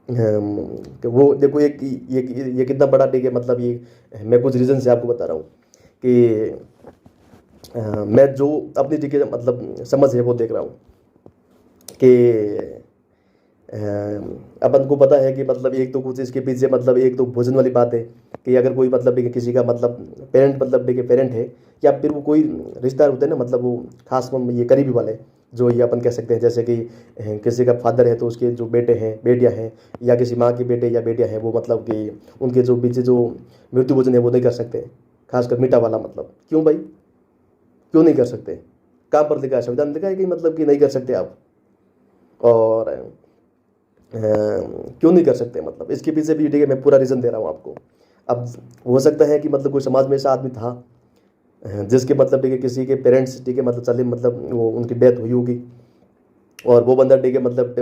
कि वो देखो एक ये कितना बड़ा ठीक है मतलब ये मैं कुछ रीज़न से आपको बता रहा हूँ कि मैं जो अपनी ठीक मतलब समझ है वो देख रहा हूँ कि अपन को पता है कि मतलब एक तो कुछ इसके पीछे मतलब एक तो भोजन वाली बात है कि अगर कोई मतलब देखिए किसी का मतलब पेरेंट मतलब देखिए पेरेंट है या फिर वो कोई रिश्तेदार होते हैं ना मतलब वो खास ये करीबी वाले जो ये अपन कह सकते हैं, जैसे कि किसी का फादर है तो उसके जो बेटे हैं बेटियां हैं या किसी माँ के बेटे या बेटियां हैं वो मतलब कि उनके जो पीछे जो मृत्यु भोजन है वो नहीं कर सकते, खासकर मीठा वाला। मतलब क्यों भाई, क्यों नहीं कर सकते? कहाँ पर लिखा है? संविधान लिखा है कि मतलब कि नहीं कर सकते आप? और क्यों नहीं कर सकते मतलब इसके पीछे भी ठीक है मैं पूरा रीज़न दे रहा हूँ आपको। अब हो सकता है कि मतलब कोई समाज में ऐसा आदमी था जिसके मतलब ठीक है किसी के पेरेंट्स ठीक है मतलब चले मतलब वो उनकी डेथ हुई होगी और वो बंदा ठीक है मतलब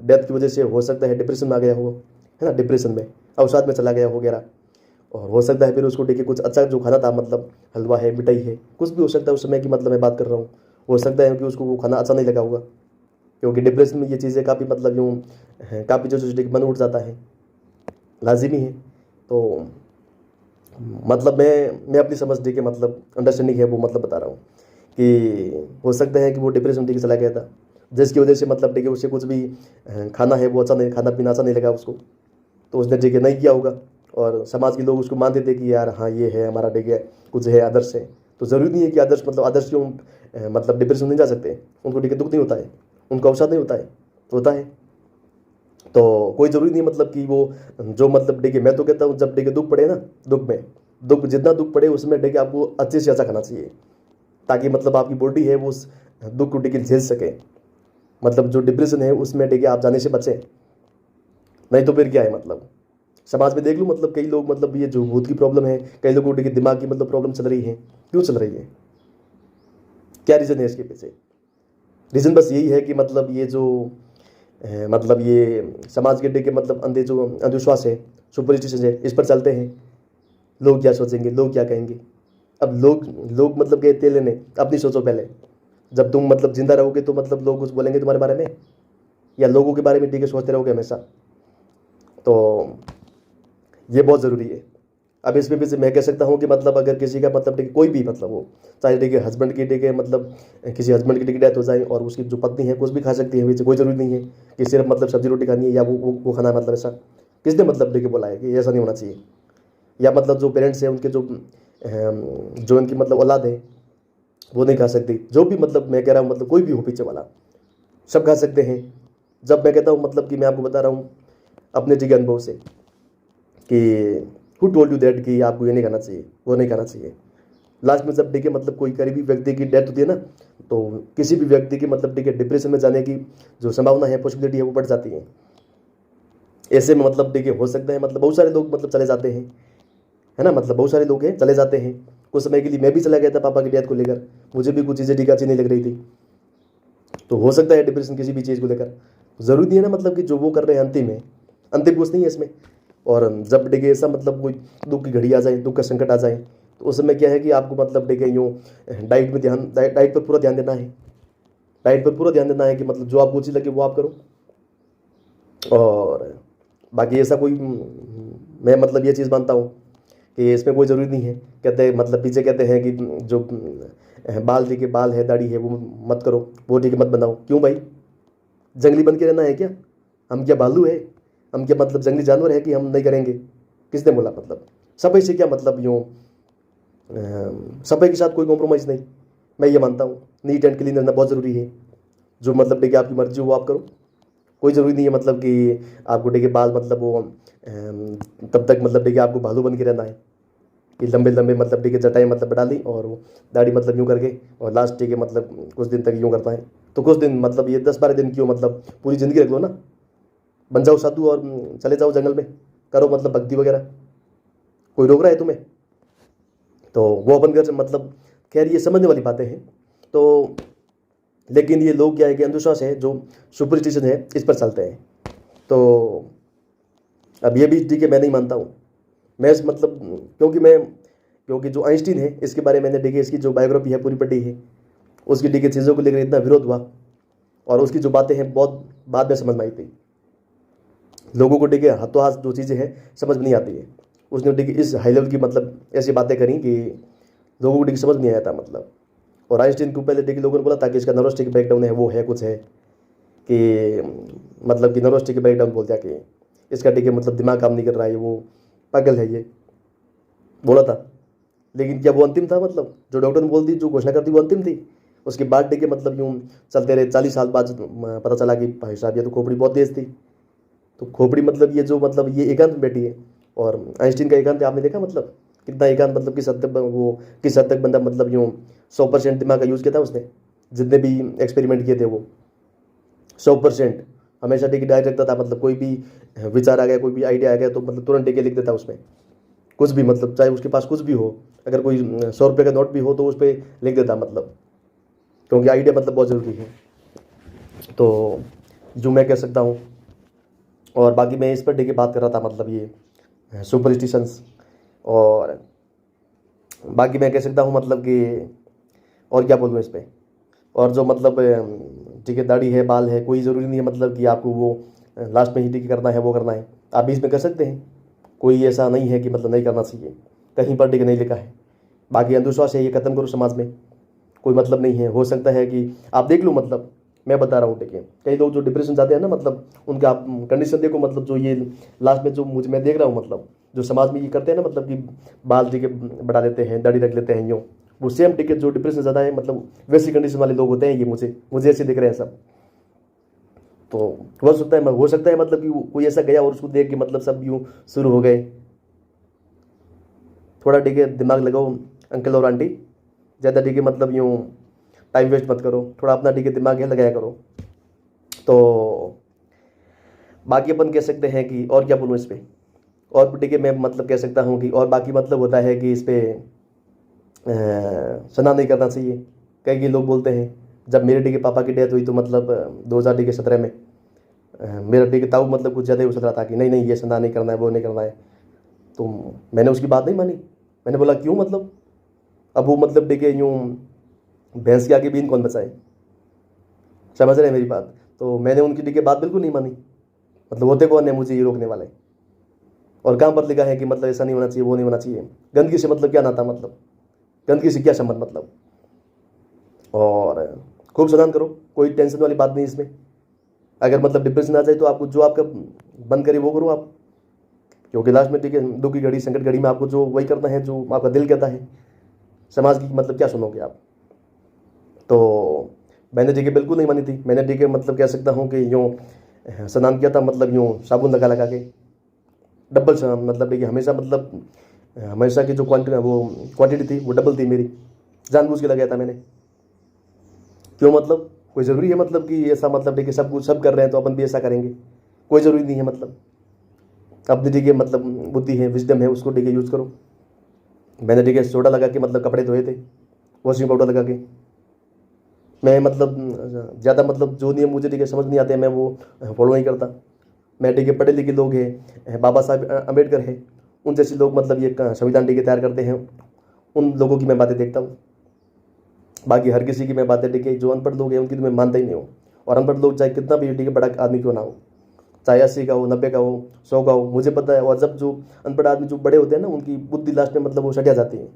डेथ की वजह से हो सकता है डिप्रेशन में आ गया हो, है ना, डिप्रेशन में अवसाद में चला गया वगैरह। और हो सकता है फिर उसको ठीक है कुछ अच्छा जो खाना था मतलब हलवा है मिठाई है कुछ भी हो सकता है उस समय की मतलब मैं बात कर रहा हूँ, हो सकता है कि उसको वो खाना अच्छा नहीं लगा होगा क्योंकि डिप्रेशन में ये चीज़ें काफ़ी मतलब यूँ काफ़ी जो ठीक मन उठ जाता है, लाजिमी है। तो मतलब मैं अपनी समझ के मतलब अंडरस्टैंडिंग है वो मतलब बता रहा हूँ कि हो सकता है कि वो डिप्रेशन ठीक चला गया था जिसकी वजह से मतलब ठीक है उसे कुछ भी खाना है वो अच्छा नहीं, खाना पीना अच्छा नहीं लगा उसको, तो उसने ठीक है नहीं किया होगा। और समाज के लोग उसको मानते थे कि यार हाँ ये है हमारा ठीक है कुछ है आदर्श है। तो ज़रूरी नहीं है कि आदर्श मतलब आदर्श क्यों मतलब डिप्रेशन नहीं जा सकते, उनको ठीक है दुख नहीं होता है, उनको अवसाद नहीं होता है, होता है। तो कोई ज़रूरी नहीं मतलब कि वो जो मतलब देखिए मैं तो कहता हूँ जब देखिए दुख पड़े ना, दुख में दुख जितना दुख पड़े उसमें देखिए आपको अच्छे से अच्छा खाना चाहिए ताकि मतलब आपकी बॉडी है वो उस दुख को देखिए झेल सके। मतलब जो डिप्रेशन है उसमें देखिए आप जाने से बचें, नहीं तो फिर क्या है मतलब समाज में देख लो मतलब कई लोग मतलब ये जो भूत की प्रॉब्लम है कई लोगों को देखिए दिमाग की मतलब प्रॉब्लम चल रही है, क्यों चल रही है, क्या रीज़न है इसके पीछे? रीज़न बस यही है कि मतलब ये जो मतलब ये समाज के के मतलब अंधे जो अंधविश्वास है सुपरस्टिशन है इस पर चलते हैं। लोग क्या सोचेंगे, लोग क्या कहेंगे। अब लोग लोग मतलब कहते लेने अपनी सोचो पहले, जब तुम मतलब जिंदा रहोगे तो मतलब लोग कुछ बोलेंगे तुम्हारे बारे में या लोगों के बारे में ठीक है सोचते रहोगे हमेशा। तो ये बहुत ज़रूरी है। अब इसमें भी से मैं कह सकता हूँ कि मतलब अगर किसी का मतलब देखिए कोई भी मतलब हो चाहे देखिए हस्बैंड की देखिए मतलब किसी हस्बैंड की देखिए डेथ हो जाए और उसकी जो पत्नी है कुछ भी खा सकती है, वैसे कोई ज़रूरी नहीं है कि सिर्फ मतलब सब्जी रोटी खानी है या वो खाना है, मतलब ऐसा किसने मतलब देखिए बोला है कि ऐसा नहीं होना चाहिए। या मतलब जो पेरेंट्स हैं उनके जो इनकी मतलब औलाद है वो नहीं खा सकती, जो भी मतलब मैं कह रहा हूँ मतलब कोई भी हो पीछे वाला सब खा सकते हैं। जब मैं कहता हूँ मतलब कि मैं आपको बता रहा हूँ अपने जी के अनुभव से कि हु टोल्ड यू दैट कि आपको ये नहीं खाना चाहिए वो नहीं खाना चाहिए। लास्ट में जब देखिए मतलब कोई करीबी व्यक्ति की डेथ होती है ना तो किसी भी व्यक्ति की मतलब देखिए डिप्रेशन में जाने की जो संभावना है पॉसिबिलिटी है वो बढ़ जाती है। ऐसे में मतलब देखिए हो सकता है मतलब बहुत सारे लोग मतलब चले जाते हैं, है ना, मतलब बहुत सारे लोग हैं चले जाते हैं। कुछ समय के लिए मैं भी चला गया था पापा की डेथ को लेकर, मुझे भी कुछ चीज़ें ठीक अच्छी नहीं लग रही थी। तो हो सकता है डिप्रेशन किसी भी चीज़ को लेकर, ज़रूरी नहीं है ना मतलब कि जो वो कर रहे हैं अंतिम है, अंतिम कुछ नहीं है इसमें। और जब देखिए ऐसा मतलब कोई दुख की घड़ी आ जाए, दुख का संकट आ जाए तो उस समय क्या है कि आपको मतलब देखिए यूँ डाइट में ध्यान डाइट पर पूरा ध्यान देना है, डाइट पर पूरा ध्यान देना है कि मतलब जो आपको अच्छी लगे वो आप करो। और बाकी ऐसा कोई मैं मतलब ये चीज़ मानता हूँ कि इसमें कोई ज़रूरी नहीं है। कहते हैं मतलब पीछे कहते हैं कि जो बाल ठीक है बाल है दाढ़ी है वो मत करो, वो ठीक है मत बनाओ। क्यों भाई, जंगली बन के रहना है क्या? हम क्या भालू है? हम क्या मतलब जंगली जानवर है कि हम नहीं करेंगे? किसने बोला? मतलब सफाई से क्या मतलब यूँ सफाई के साथ कोई कॉम्प्रोमाइज़ नहीं। मैं ये मानता हूँ नीट एंड क्लीन रहना बहुत ज़रूरी है। जो मतलब देखिए आपकी मर्जी हो वो आप करो, कोई ज़रूरी नहीं है मतलब कि आपको देखिए बाल मतलब वो तब तक मतलब देखिए आपको भालू बन के रहना है कि लंबे लंबे मतलब ठीक है जटाई मतलब बढ़ा ली और वो दाढ़ी मतलब यूँ करके और लास्ट ठीक है मतलब कुछ दिन तक यूँ करता है। तो कुछ दिन मतलब ये 10-12 दिन क्यों, मतलब पूरी ज़िंदगी रख लो ना, बन जाओ साधु और चले जाओ जंगल में, करो मतलब भक्ति वगैरह, कोई रोक रहा है तुम्हें? तो वो अपन कर मतलब खैर ये समझने वाली बातें हैं। तो लेकिन ये लोग क्या है कि अंधविश्वास है जो सुपरस्टिशन है इस पर चलते हैं। तो अब ये भी ठीक है, मैं नहीं मानता हूँ। मैं मतलब क्योंकि जो आइंस्टीन है इसके बारे में मैंने देखी, इसकी जो बायोग्राफी है पूरी पढ़ी है, उसकी देखिए चीज़ों को लेकर इतना विरोध हुआ और उसकी जो बातें हैं बहुत बाद में समझ में आई थी। लोगों को देखिए हाथों हाथ जो चीज़ें हैं समझ में नहीं आती है, उसने देखिए इस हाई लेवल की मतलब ऐसी बातें करी कि लोगों को देखिए समझ नहीं आया था मतलब। और आइंस्टीन को पहले देखिए लोगों ने बोला था कि इसका नर्वस्टिक ब्रेकडाउन है, वो है कुछ है कि मतलब कि नर्वस्टिक ब्रेकडाउन बोलते हैं कि इसका देखिए मतलब दिमाग काम नहीं कर रहा है, वो पागल है, ये बोला था। लेकिन क्या वो अंतिम था? मतलब जो डॉक्टर ने बोल दी, जो घोषणा कर दी, वो अंतिम थी? उसके बाद देखिए मतलब यूँ चलते रहे 40 साल बाद पता चला कि भाई साहब ये तो खोपड़ी बहुत तेज थी। तो खोपड़ी मतलब ये जो मतलब ये एकांत में बैठी है। और आइंस्टीन का एकांत आपने देखा मतलब कितना एकांत, मतलब किस हद तक वो किस हद तक बंदा मतलब यूँ 100% दिमाग का यूज़ किया था उसने। जितने भी एक्सपेरिमेंट किए थे वो 100% हमेशा टिके डायरेक्ट रखता था। मतलब कोई भी विचार आ गया, कोई भी आइडिया आ गया तो मतलब तुरंत टिके लिख देता उसमें। कुछ भी मतलब चाहे उसके पास कुछ भी हो, अगर कोई 100 रुपये का नोट भी हो तो उस पर लिख देता मतलब, क्योंकि आइडिया मतलब बहुत ज़रूरी है। तो जो मैं कह सकता हूँ, और बाकी मैं इस पर देखिए बात कर रहा था मतलब ये सुपरस्टिशंस। और बाकी मैं कह सकता हूँ मतलब कि और क्या बोलूँ इस पर। और जो मतलब ठीक है दाढ़ी है, बाल है, कोई ज़रूरी नहीं है मतलब कि आपको वो लास्ट में ही ठीक करना है, वो करना है, आप भी इसमें कर सकते हैं। कोई ऐसा नहीं है कि मतलब नहीं करना चाहिए, कहीं पर ठीक नहीं लिखा है। बाकी अंधविश्वास है ये ख़त्म करो समाज में, कोई मतलब नहीं है। हो सकता है कि आप देख लो मतलब मैं बता रहा हूँ, देखिए कई लोग जो डिप्रेशन जाते हैं ना, मतलब उनका आप कंडीशन देखो, मतलब जो ये लास्ट में जो मुझे मैं देख रहा हूँ मतलब जो समाज में ये करते हैं ना, मतलब कि बाल टिके बढ़ा देते हैं, दाढ़ी रख लेते हैं यूँ, वो सेम टिकट जो डिप्रेशन ज़्यादा है मतलब वैसी कंडीशन वाले लोग होते हैं। ये मुझे ऐसे दिख रहे हैं सब। तो हो सकता है मतलब कि कोई ऐसा गया और उसको देख के मतलब सब यूँ शुरू हो गए। थोड़ा ठीक है दिमाग लगाओ अंकल और आंटी, ज़्यादा ठीक है मतलब यूँ टाइम वेस्ट मत करो, थोड़ा अपना ठीक है दिमाग है लगाया करो। तो बाकी अपन कह सकते हैं कि और क्या बोलूँ इस पर। और ठीक है मैं मतलब कह सकता हूँ कि और बाकी मतलब होता है कि इस पर स्नान नहीं करना चाहिए। कई लोग बोलते हैं, जब मेरे डी के पापा की डेथ हुई तो मतलब 2017 में मेरा डी के ताऊ मतलब कुछ ज़्यादा ही उछल रहा था कि नहीं नहीं ये स्नान नहीं करना है, वो नहीं करना है। तो मैंने उसकी बात नहीं मानी। मैंने बोला क्यों? मतलब अब वो मतलब देखिए यूँ भैंस के आगे बीन कौन बचाए, समझ रहे हैं मेरी बात? तो मैंने उनकी डी के बात बिल्कुल नहीं मानी। मतलब होते कौन है मुझे ये रोकने वाले? और कहाँ पर लिखा है कि मतलब ऐसा नहीं होना चाहिए, वो नहीं होना चाहिए? गंदगी से मतलब क्या नाता, मतलब गंदगी से क्या संबंध मतलब? और खूब स्नान करो, कोई टेंशन वाली बात नहीं इसमें। अगर मतलब डिप्रेशन आ जाए तो आपको जो आपका बंद करे वो करो आप, क्योंकि लास्ट में ठीक है दुख की घड़ी, संकट घड़ी में आपको जो वही करना है जो आपका दिल कहता है। समाज की मतलब क्या सुनोगे आप? तो मैंने ठीक है बिल्कुल नहीं मानी थी। मैंने ठीक है मतलब कह सकता हूँ कि यूँ स्नान किया था मतलब यूँ साबुन लगा लगा के, डबल स्नान मतलब देखिए हमेशा मतलब हमेशा की जो क्वांटिटी थी वो डबल थी मेरी, जानबूझ के लगाया था मैंने। क्यों? मतलब कोई ज़रूरी है मतलब कि ऐसा मतलब देखिए सब कुछ सब कर रहे हैं तो अपन भी ऐसा करेंगे? कोई ज़रूरी नहीं है मतलब। अपनी देखिए मतलब बुद्धि है, विजडम है, उसको देखिए यूज़ करो। मैंने देखिए सोडा लगा के मतलब कपड़े धोए थे, वॉशिंग पाउडर लगा के। मैं मतलब ज़्यादा मतलब जो नियम मुझे देखिए समझ नहीं आते मैं वो फॉलो नहीं करता। मैं देखिए पढ़े लिखे लोग हैं, बाबा साहब अम्बेडकर है, उन जैसे लोग मतलब ये संविधान देखिए तैयार करते हैं, उन लोगों की मैं बातें देखता हूँ। बाकी हर किसी की मैं बातें देखिए जो अनपढ़ लोग हैं उनकी तो मैं मानता ही नहीं हूँ। और अनपढ़ लोग चाहे कितना भी ठीक है बड़ा आदमी क्यों ना हो, चाहे 80 का हो, 90 का हो, 100 का हो, मुझे पता है। और जब जो अनपढ़ आदमी जो बड़े होते हैं ना उनकी बुद्धि लास्ट में मतलब वो सटिया जाती है,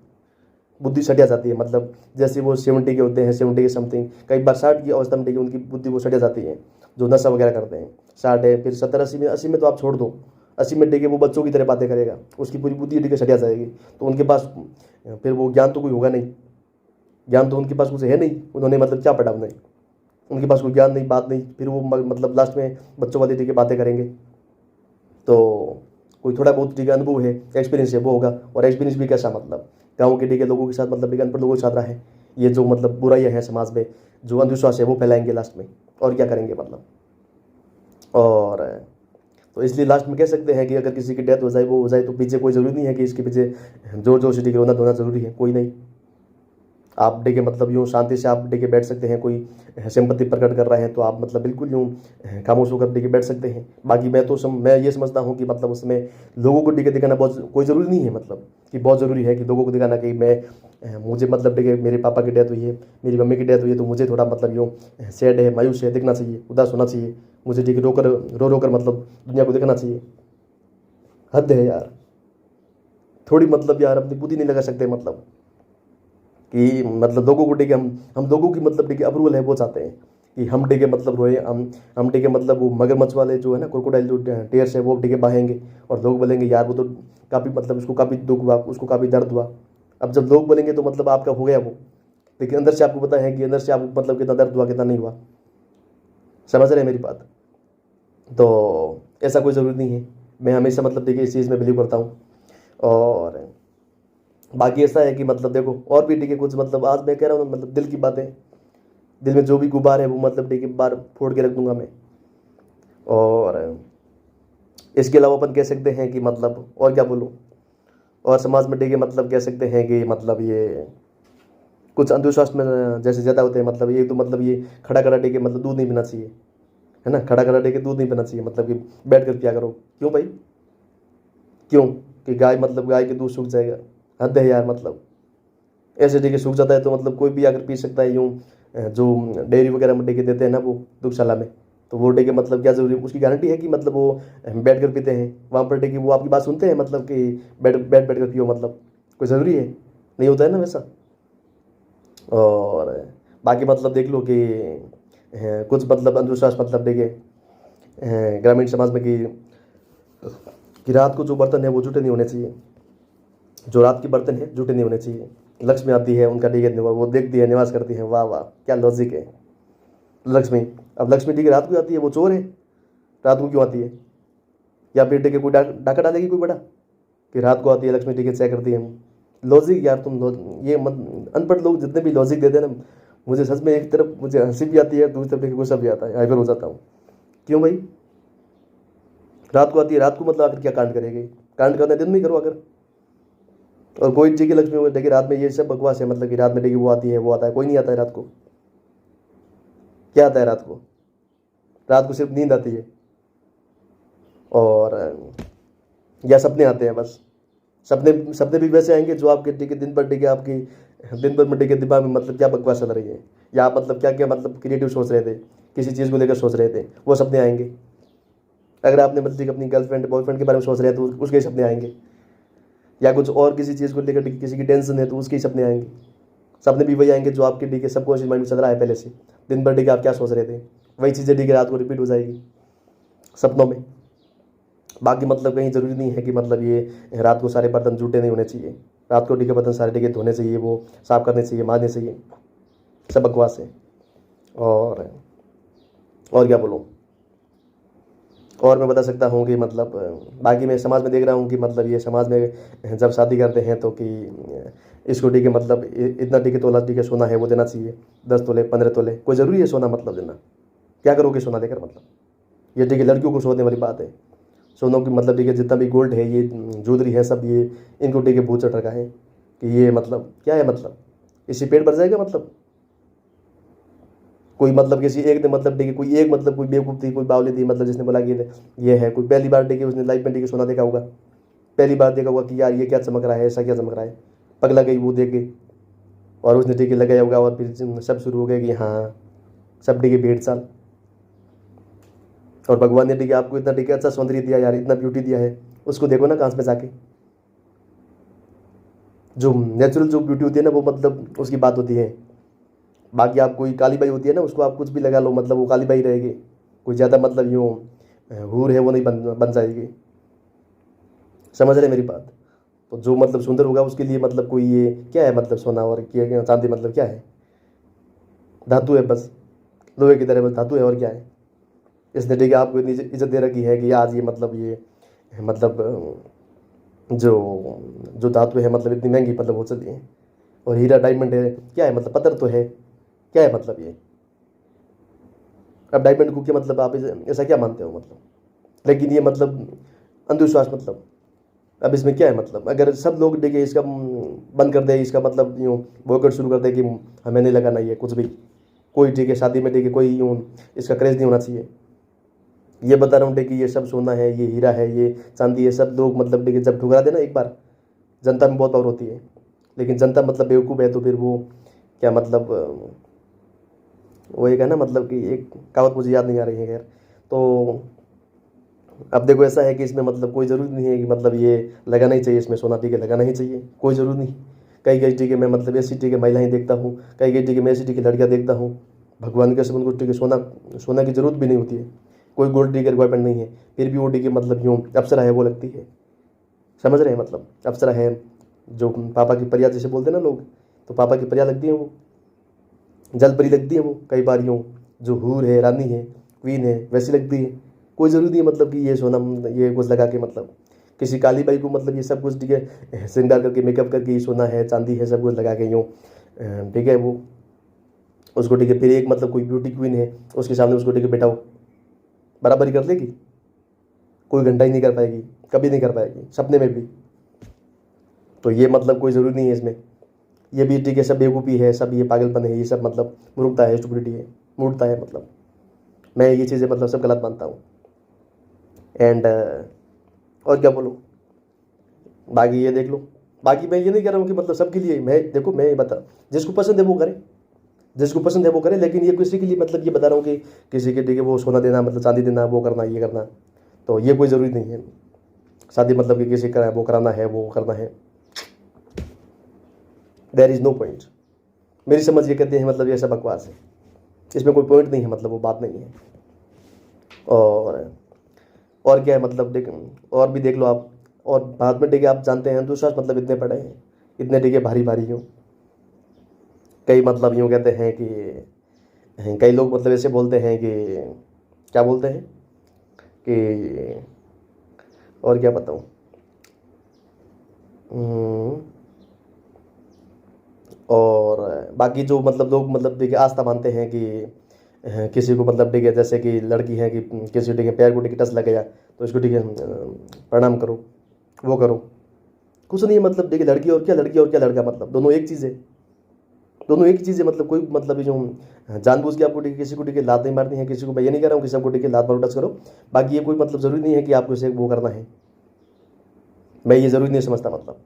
बुद्धि सटिया जाती है। मतलब जैसे वो 70 के होते हैं, 70 के समथिंग, कई बार 60 की अवस्था में देखिए उनकी बुद्धि वो सटिया जाती है, जो नशा वगैरह करते हैं। 60 है, फिर 70 80 में, 80 में तो आप छोड़ दो, 80 में देखिए वो बच्चों की तरह बातें करेगा, उसकी पूरी बुद्धि देखिए सटिया जाएगी। तो उनके पास फिर वो ज्ञान तो कोई होगा नहीं, ज्ञान तो उनके पास कुछ है नहीं, उन्होंने मतलब क्या पढ़ा उन्हें? उनके पास कोई ज्ञान नहीं, बात नहीं, फिर वो मतलब लास्ट में बच्चों वाली देखिए बातें करेंगे। तो कोई थोड़ा बहुत ठीक है अनुभव है, एक्सपीरियंस है वो होगा। और एक्सपीरियंस भी कैसा मतलब गाँव के ठीक है लोगों के साथ मतलब अनपढ़ लोगों के साथ रहा है। ये जो मतलब बुराइयाँ हैं समाज में, जो अंधविश्वास है वो फैलाएंगे लास्ट में, और क्या करेंगे मतलब। और तो इसलिए लास्ट में कह सकते हैं कि अगर किसी की डेथ हो जाए, वो हो जाए, तो पीछे कोई ज़रूरी नहीं है कि इसके पीछे जोर जोर से रोना धोना ज़रूरी है, कोई नहीं। आप देखिए मतलब यूँ शांति से आप देखिए बैठ सकते हैं, कोई सिंपत्ति प्रकट कर रहे हैं तो आप मतलब बिल्कुल यूँ खामोश होकर देखिए बैठ सकते हैं। बाकी मैं ये समझता हूँ कि मतलब उसमें लोगों को देखिए दिखाना बहुत कोई ज़रूरी नहीं है, मतलब कि बहुत ज़रूरी है कि लोगों को दिखाना कि मुझे मतलब देखिए मेरे पापा की डेथ हुई है, मेरी मम्मी की डेथ हुई है, तो मुझे थोड़ा मतलब यूँ सैड है, मायूस है, दिखना चाहिए, उदास होना चाहिए, मुझे देखिए रो कर मतलब दुनिया को दिखाना चाहिए। हद है यार, थोड़ी मतलब यार अपनी बुद्धि नहीं लगा सकते, मतलब कि मतलब लोगों को देखे हम लोगों की मतलब देखे अप्रूवल है वो चाहते हैं कि हम देखे मतलब रोए, हम देखे मतलब वो मगरमच्छ वाले जो है ना, क्रोकोडाइल जो टेयर्स है वो देखे बहेंगे, और लोग बोलेंगे यार वो तो काफ़ी मतलब उसको काफ़ी दुख हुआ, उसको काफ़ी दर्द हुआ। अब जब लोग बोलेंगे तो मतलब आपका हो गया वो, लेकिन अंदर से आपको पता है कि अंदर से आपको मतलब कितना दर्द हुआ कितना नहीं हुआ। समझ रहे हैं मेरी बात? तो ऐसा कोई ज़रूरी नहीं है। मैं हमेशा मतलब देखिए इस चीज़ में बिलीव करता हूँ। और बाकी ऐसा है कि मतलब देखो और भी देखिए कुछ मतलब आज मैं कह रहा हूँ मतलब दिल की बातें, दिल में जो भी गुबार है वो मतलब देखिए बार फोड़ के रख दूंगा मैं। और इसके अलावा अपन कह सकते हैं कि मतलब और क्या बोलूँ, और समाज में देखिए मतलब कह सकते हैं कि मतलब ये कुछ अंधविश्वास में जैसे ज़्यादा होते हैं, मतलब ये तो मतलब ये खड़ा खड़ा टेके मतलब दूध नहीं पीना चाहिए, है ना, खड़ा खड़ा टेके दूध नहीं पीना चाहिए, मतलब कि बैठ कर पिया करो। क्यों भाई, क्यों? कि गाय मतलब गाय के दूध सूख जाएगा? हद है यार, मतलब ऐसे देखिए सूख जाता है तो मतलब कोई भी आकर पी सकता है यूँ। जो डेयरी वगैरह में देके देते हैं ना वो दुग्धशाला में, तो वो डेके मतलब क्या जरूरी उसकी गारंटी है कि मतलब वो बैठ कर पीते हैं वहाँ पर डेके, वो आपकी बात सुनते हैं मतलब कि बैठ बैठ कर पियो, मतलब कोई ज़रूरी है? नहीं होता है ना वैसा। और बाकी मतलब देख लो कि कुछ मतलब अंधविश्वास मतलब देखे ग्रामीण समाज में कि रात को जो बर्तन है वो जूठे नहीं होने चाहिए, जो रात के बर्तन है जूठे नहीं होने चाहिए। लक्ष्मी आती है उनका ठीक है वो देखती है निवास करती है, वाह वाह क्या लॉजिक है। लक्ष्मी, अब लक्ष्मी ठीक है रात को आती है, वो चोर है? रात को क्यों आती है? या फिर ठीक है कोई डाका डालेगी कोई बड़ा कि रात को आती है लक्ष्मी ठीक है चेक करती है? लॉजिक यार तुम ये मत, अनपढ़ लोग जितने भी लॉजिक देते हैं ना, मुझे सच में एक तरफ मुझे हंसी भी आती है, दूसरी तरफ देखिए गुस्सा भी आता है, हाइपर हो जाता हूँ। क्यों भाई, रात को आती है, रात को मतलब आकर क्या कांड करेगी? कांड करना दिन में ही करो अगर। और कोई जी की लक्ष्मी हो देखिए रात में, ये सब बकवास है, मतलब कि रात में देखिए वो आती है वो आता है, कोई नहीं आता है रात को। क्या आता है रात को? रात को सिर्फ नींद आती है, और या सपने आते हैं बस। सपने सपने भी वैसे आएंगे जो आपके ठीक है दिन भर ठीक है आपकी दिन भर में ठीक है दिमाग में मतलब क्या बकवास चल रही है, या आप मतलब क्या क्या मतलब क्रिएटिव सोच रहे थे, किसी चीज़ को लेकर सोच रहे थे, वो सपने आएंगे। अगर आपने मतलब अपनी गर्लफ्रेंड बॉयफ्रेंड के बारे में सोच रहे हैं तो उसके ही सपने आएंगे, या कुछ और किसी चीज़ को लेकर किसी की टेंशन है तो उसके ही सपने आएंगे। सपने भी वही आएंगे जो आपके ठीक है सबकॉन्शियस माइंड में चल रहा है पहले से। दिन भर ठीक है आप क्या सोच रहे थे, वही चीज़ें ठीक है रात को रिपीट हो जाएगी सपनों में। बाकी मतलब कहीं ज़रूरी नहीं है कि मतलब ये रात को सारे बर्तन जूठे नहीं होने चाहिए, रात को ठीक है बर्तन सारे ठीक है धोने चाहिए, वो साफ़ करने चाहिए, मांजने चाहिए, सब बकवास है। और और क्या बोलूँ, और मैं बता सकता हूँ कि मतलब बाकी मैं समाज में देख रहा हूँ कि मतलब ये समाज में जब शादी करते हैं तो कि इसको ठीक है मतलब इतना ठीक है तोला ठीक है सोना है वो देना चाहिए, 10 तोले 15 तोले, कोई ज़रूरी है सोना मतलब देना? क्या करोगे सोना देकर? मतलब ये ठीक है लड़कियों को सोचने वाली बात है। सोनों की मतलब ठीक है जितना भी गोल्ड है ये ज्वेलरी है सब ये इनको ठीक है भूत चढ़ रखा है कि ये मतलब क्या है, मतलब इसी पेट भर जाएगा? मतलब कोई मतलब किसी एक ने मतलब देखिए कोई एक मतलब कोई बेवकूफ़ थी कोई बावली थी मतलब जिसने बोला कि ये है, कोई पहली बार देखिए उसने लाइफ में देखिए सोना देखा होगा, पहली बार देखा होगा कि यार ये क्या चमक रहा है, ऐसा क्या चमक रहा है, पगला गई वो देख गई, और उसने टीके लगाया होगा, और फिर सब शुरू हो गया कि हाँ सब टीके भेड़ चाल। और भगवान ने टीके आपको इतना टीके अच्छा सौंदर्य दिया यार, इतना ब्यूटी दिया है, उसको देखो ना कांच में जाके। जो नेचुरल जो ब्यूटी होती है ना वो मतलब उसकी बात होती है। बाकी आप कोई काली बाई होती है ना उसको आप कुछ भी लगा लो मतलब वो काली बाई रहेगी, कोई ज़्यादा मतलब यूँ हूर है वो नहीं बन जाएगी। समझ रहे मेरी बात? तो जो मतलब सुंदर होगा उसके लिए मतलब कोई ये क्या है मतलब सोना और क्या चांदी मतलब क्या है? धातु है बस, लोहे की तरह बस धातु है, और क्या है? इसने ठीक है आपको इतनी इज्जत दे रखी है कि आज ये मतलब जो जो धातु है मतलब इतनी महंगी मतलब हो चली है, और हीरा डायमंड है क्या है मतलब पत्थर तो है, क्या है मतलब ये? अब डायमंड को क्या मतलब आप ऐसा क्या मानते हो मतलब? लेकिन ये मतलब अंधविश्वास मतलब अब इसमें क्या है मतलब, अगर सब लोग देखिए इसका बंद कर दे, इसका मतलब यूँ बॉयकॉट शुरू कर दे कि हमें नहीं लगाना ये कुछ भी, कोई ठीक है शादी में देखिए कोई यूँ इसका क्रेज नहीं होना चाहिए। ये बता रहा हूँ देखिए ये सब सोना है, ये हीरा है, ये चांदी है, सब लोग मतलब देखिए जब ठुकरा देना एक बार, जनता में बहुत पावर होती है। लेकिन जनता मतलब बेवकूफ़ है तो फिर वो क्या मतलब वो एक है ना मतलब कि एक कहावत मुझे याद नहीं आ रही है खैर। तो अब देखो ऐसा है कि इसमें मतलब कोई ज़रूरी नहीं है कि मतलब ये लगाना ही चाहिए, इसमें सोना टीके लगाना ही चाहिए, कोई ज़रूरी नहीं। कई कई टीके मैं मतलब ऐसी टीके महिलाएं देखता हूँ, कई कई टीके मैं ऐसी टीके लड़कियाँ देखता हूँ, भगवान के संबंध को टीके सोना सोना की ज़रूरत भी नहीं होती है, कोई गोल्ड टीके रिक्वायरमेंट नहीं है, फिर भी वो टीके मतलब यूँ अप्सरा है वो लगती है। समझ रहे हैं मतलब अप्सरा है, जो पापा की परियां जैसे बोलते हैं ना लोग, तो पापा की परियां लगती हैं वो, जल परी लगती है वो कई बार यूँ, जो हूर है, रानी है, क्वीन है, वैसी लगती है। कोई ज़रूरी नहीं है मतलब कि ये सोना ये कुछ लगा के मतलब किसी काली बाई को मतलब ये सब कुछ ठीक है श्रृंगार करके मेकअप करके ये सोना है चांदी है सब कुछ लगा के यूँ ठीक है वो उसको ठीक है, फिर एक मतलब कोई ब्यूटी क्वीन है उसके सामने उसको ठीक है बैठाओ, बराबरी कर लेगी? कोई घंटा ही नहीं कर पाएगी, कभी नहीं कर पाएगी, सपने में भी। तो ये मतलब कोई ज़रूरी नहीं है इसमें, ये भी ठीक है सब बेवकूफ़ी है, सब ये पागलपन है, ये सब मतलब मूर्खता है, स्टुपिडिटी है, मूर्खता है मतलब। मैं ये चीज़ें मतलब सब गलत मानता हूँ। एंड और क्या बोलूँ, बाकी ये देख लो, बाकी मैं ये नहीं कह रहा हूँ कि मतलब सबके लिए, मैं देखो मैं ये बता, जिसको पसंद है वो करे, जिसको पसंद है वो करे, लेकिन ये किसी के लिए मतलब ये बता रहा हूँ कि किसी के ठीक है वो सोना देना मतलब चांदी देना वो करना ये करना, तो ये कोई ज़रूरी नहीं है। शादी मतलब कि किसी का वो कराना है वो करना है, देयर इज़ नो पॉइंट। मेरी समझ ये कहते हैं मतलब ये सब बकवास है, इसमें कोई पॉइंट नहीं है, मतलब वो बात नहीं है। और क्या है मतलब देख, और भी देख लो आप, और भारत में ठीक है आप जानते हैं अंधविश्वास मतलब इतने पड़े हैं, इतने ठीक है भारी भारी यूँ, कई मतलब यूँ कहते हैं कि कई लोग मतलब ऐसे बोलते हैं कि क्या बोलते हैं कि और क्या बताऊँ, और बाकी जो मतलब लोग मतलब देखिए आस्था मानते हैं कि किसी को मतलब ठीक है जैसे कि लड़की है कि किसी ठीक है पैर को ठीक टच लग गया तो इसको ठीक है प्रणाम करो वो करो, कुछ नहीं है मतलब देखिए लड़की और क्या लड़का मतलब दोनों एक चीज़ है, दोनों एक ही चीज़ है मतलब कोई मतलब ये जो जानबूझ के आपको ठीक है किसी को ठीक है लात नहीं मारनी है किसी को, मैं ये नहीं कह रहा हूँ कि सबको ठीक है लात मारो टच करो, बाकी ये कोई मतलब ज़रूरी नहीं है कि आपको इसे वो करना है, मैं ये ज़रूरी नहीं समझता मतलब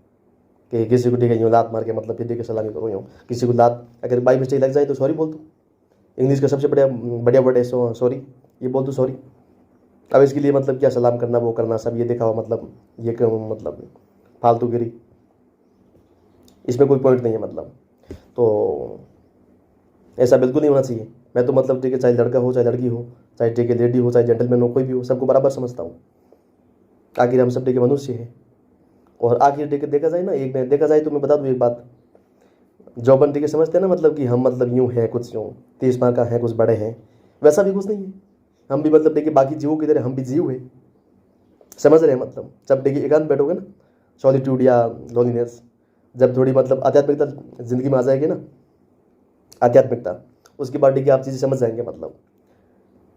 कि किसी को ठीक है यूँ लात मार के मतलब फिर ठीक है सलामी करो यूँ, किसी को लात अगर बाई मिस्टेक लग जाए तो सॉरी बोल दो, इंग्लिश का सबसे बढ़िया बढ़िया वर्ड है सॉरी, ये बोल दो सॉरी। अब इसके लिए मतलब क्या सलाम करना वो करना सब ये देखा हो मतलब ये मतलब फालतूगिरी, इसमें कोई पॉइंट नहीं है मतलब। तो ऐसा बिल्कुल नहीं होना चाहिए, मैं तो मतलब ठीक है चाहे लड़का हो चाहे लड़की हो, चाहे ठीक है लेडी हो चाहे जेंटलमैन हो, कोई भी हो सबको बराबर समझता हूँ। आखिर हम सब ठीक है मनुष्य हैं, और आखिर ठीक है देखा जाए ना, एक मैं देखा जाए तो मैं बता दूँ एक बात, जो अपन ठीक है समझते हैं ना मतलब कि हम मतलब यूँ है कुछ यूँ 30 माह का है कुछ बड़े हैं, वैसा भी कुछ नहीं है। हम भी मतलब देखिए बाकी जीवों की तरह हम भी जीव है, समझ रहे हैं मतलब जब देखिए एकांत बैठोगे ना, सॉलिट्यूड या लोनलीनेस, जब थोड़ी मतलब आध्यात्मिकता ज़िंदगी में आ जाएगी ना, आध्यात्मिकता, उसके बाद देखिए आप चीज़ें समझ जाएंगे मतलब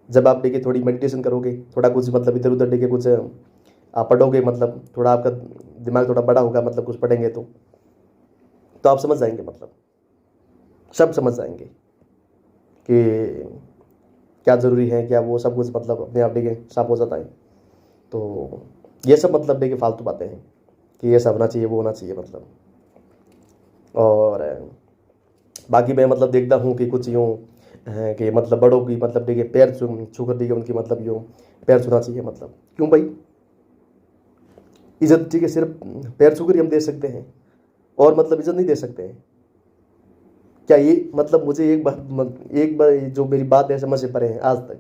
जब आप देखिए थोड़ी मेडिटेशन करोगे, थोड़ा कुछ मतलब इधर उधर देखिए कुछ आप पढ़ोगे मतलब थोड़ा आपका दिमाग थोड़ा बड़ा होगा मतलब कुछ पढ़ेंगे तो आप समझ जाएंगे मतलब सब समझ जाएंगे कि क्या ज़रूरी है क्या वो सब कुछ मतलब अपने आप देखिए साफ हो जाता है। तो ये सब मतलब देखिए फालतू बातें हैं कि ये सब होना चाहिए वो होना चाहिए मतलब। और बाकी मैं मतलब देखता हूँ कि कुछ यूँ कि मतलब बड़ों की मतलब देखिए पैर छू कर देखिए उनकी मतलब यूँ पैर छूना चाहिए मतलब, क्यों भाई? इज्जत ठीक है सिर्फ पैर छू कर ही हम दे सकते हैं, और मतलब इज्जत नहीं दे सकते हैं क्या? ये मतलब मुझे एक बार जो मेरी बात है समझ से परे है आज तक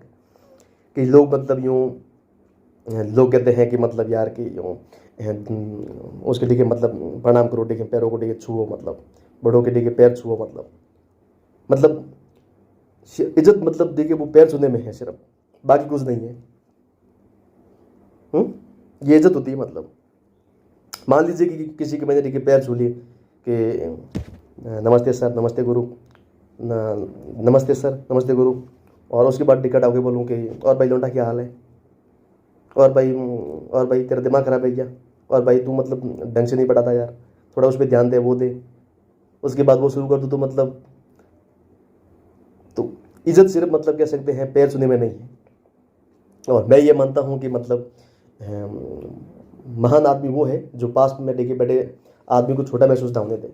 कि लोग मतलब यूँ लोग कहते हैं कि मतलब यार कि यूँ उसके ठीक है मतलब प्रणाम करो ठीक है पैरों को ठीक है छुओ मतलब बड़ों के ठीक है पैर छुओ मतलब इज्जत मतलब देखिए वो पैर छूने में है सिर्फ, बाकी कुछ नहीं है। ये इज्जत होती है मतलब मान लीजिए कि किसी के मैंने देखिए पैर छू लिए कि नमस्ते सर नमस्ते गुरु, नमस्ते सर नमस्ते गुरु, और उसके बाद टिकट आगे बोलूँ कि और भाई लौंडा क्या हाल है, और भाई तेरा दिमाग खराब है क्या, और भाई तू मतलब ढंग से नहीं पढ़ाता यार, थोड़ा उस पर ध्यान दे, वो दे। उसके बाद वो शुरू कर दो तो मतलब, तो इज्जत सिर्फ मतलब कह सकते हैं पैर छूने में नहीं है। और मैं ये मानता हूँ कि मतलब महान आदमी वो है जो पास में देखिए बड़े आदमी को छोटा महसूस ना होने दे,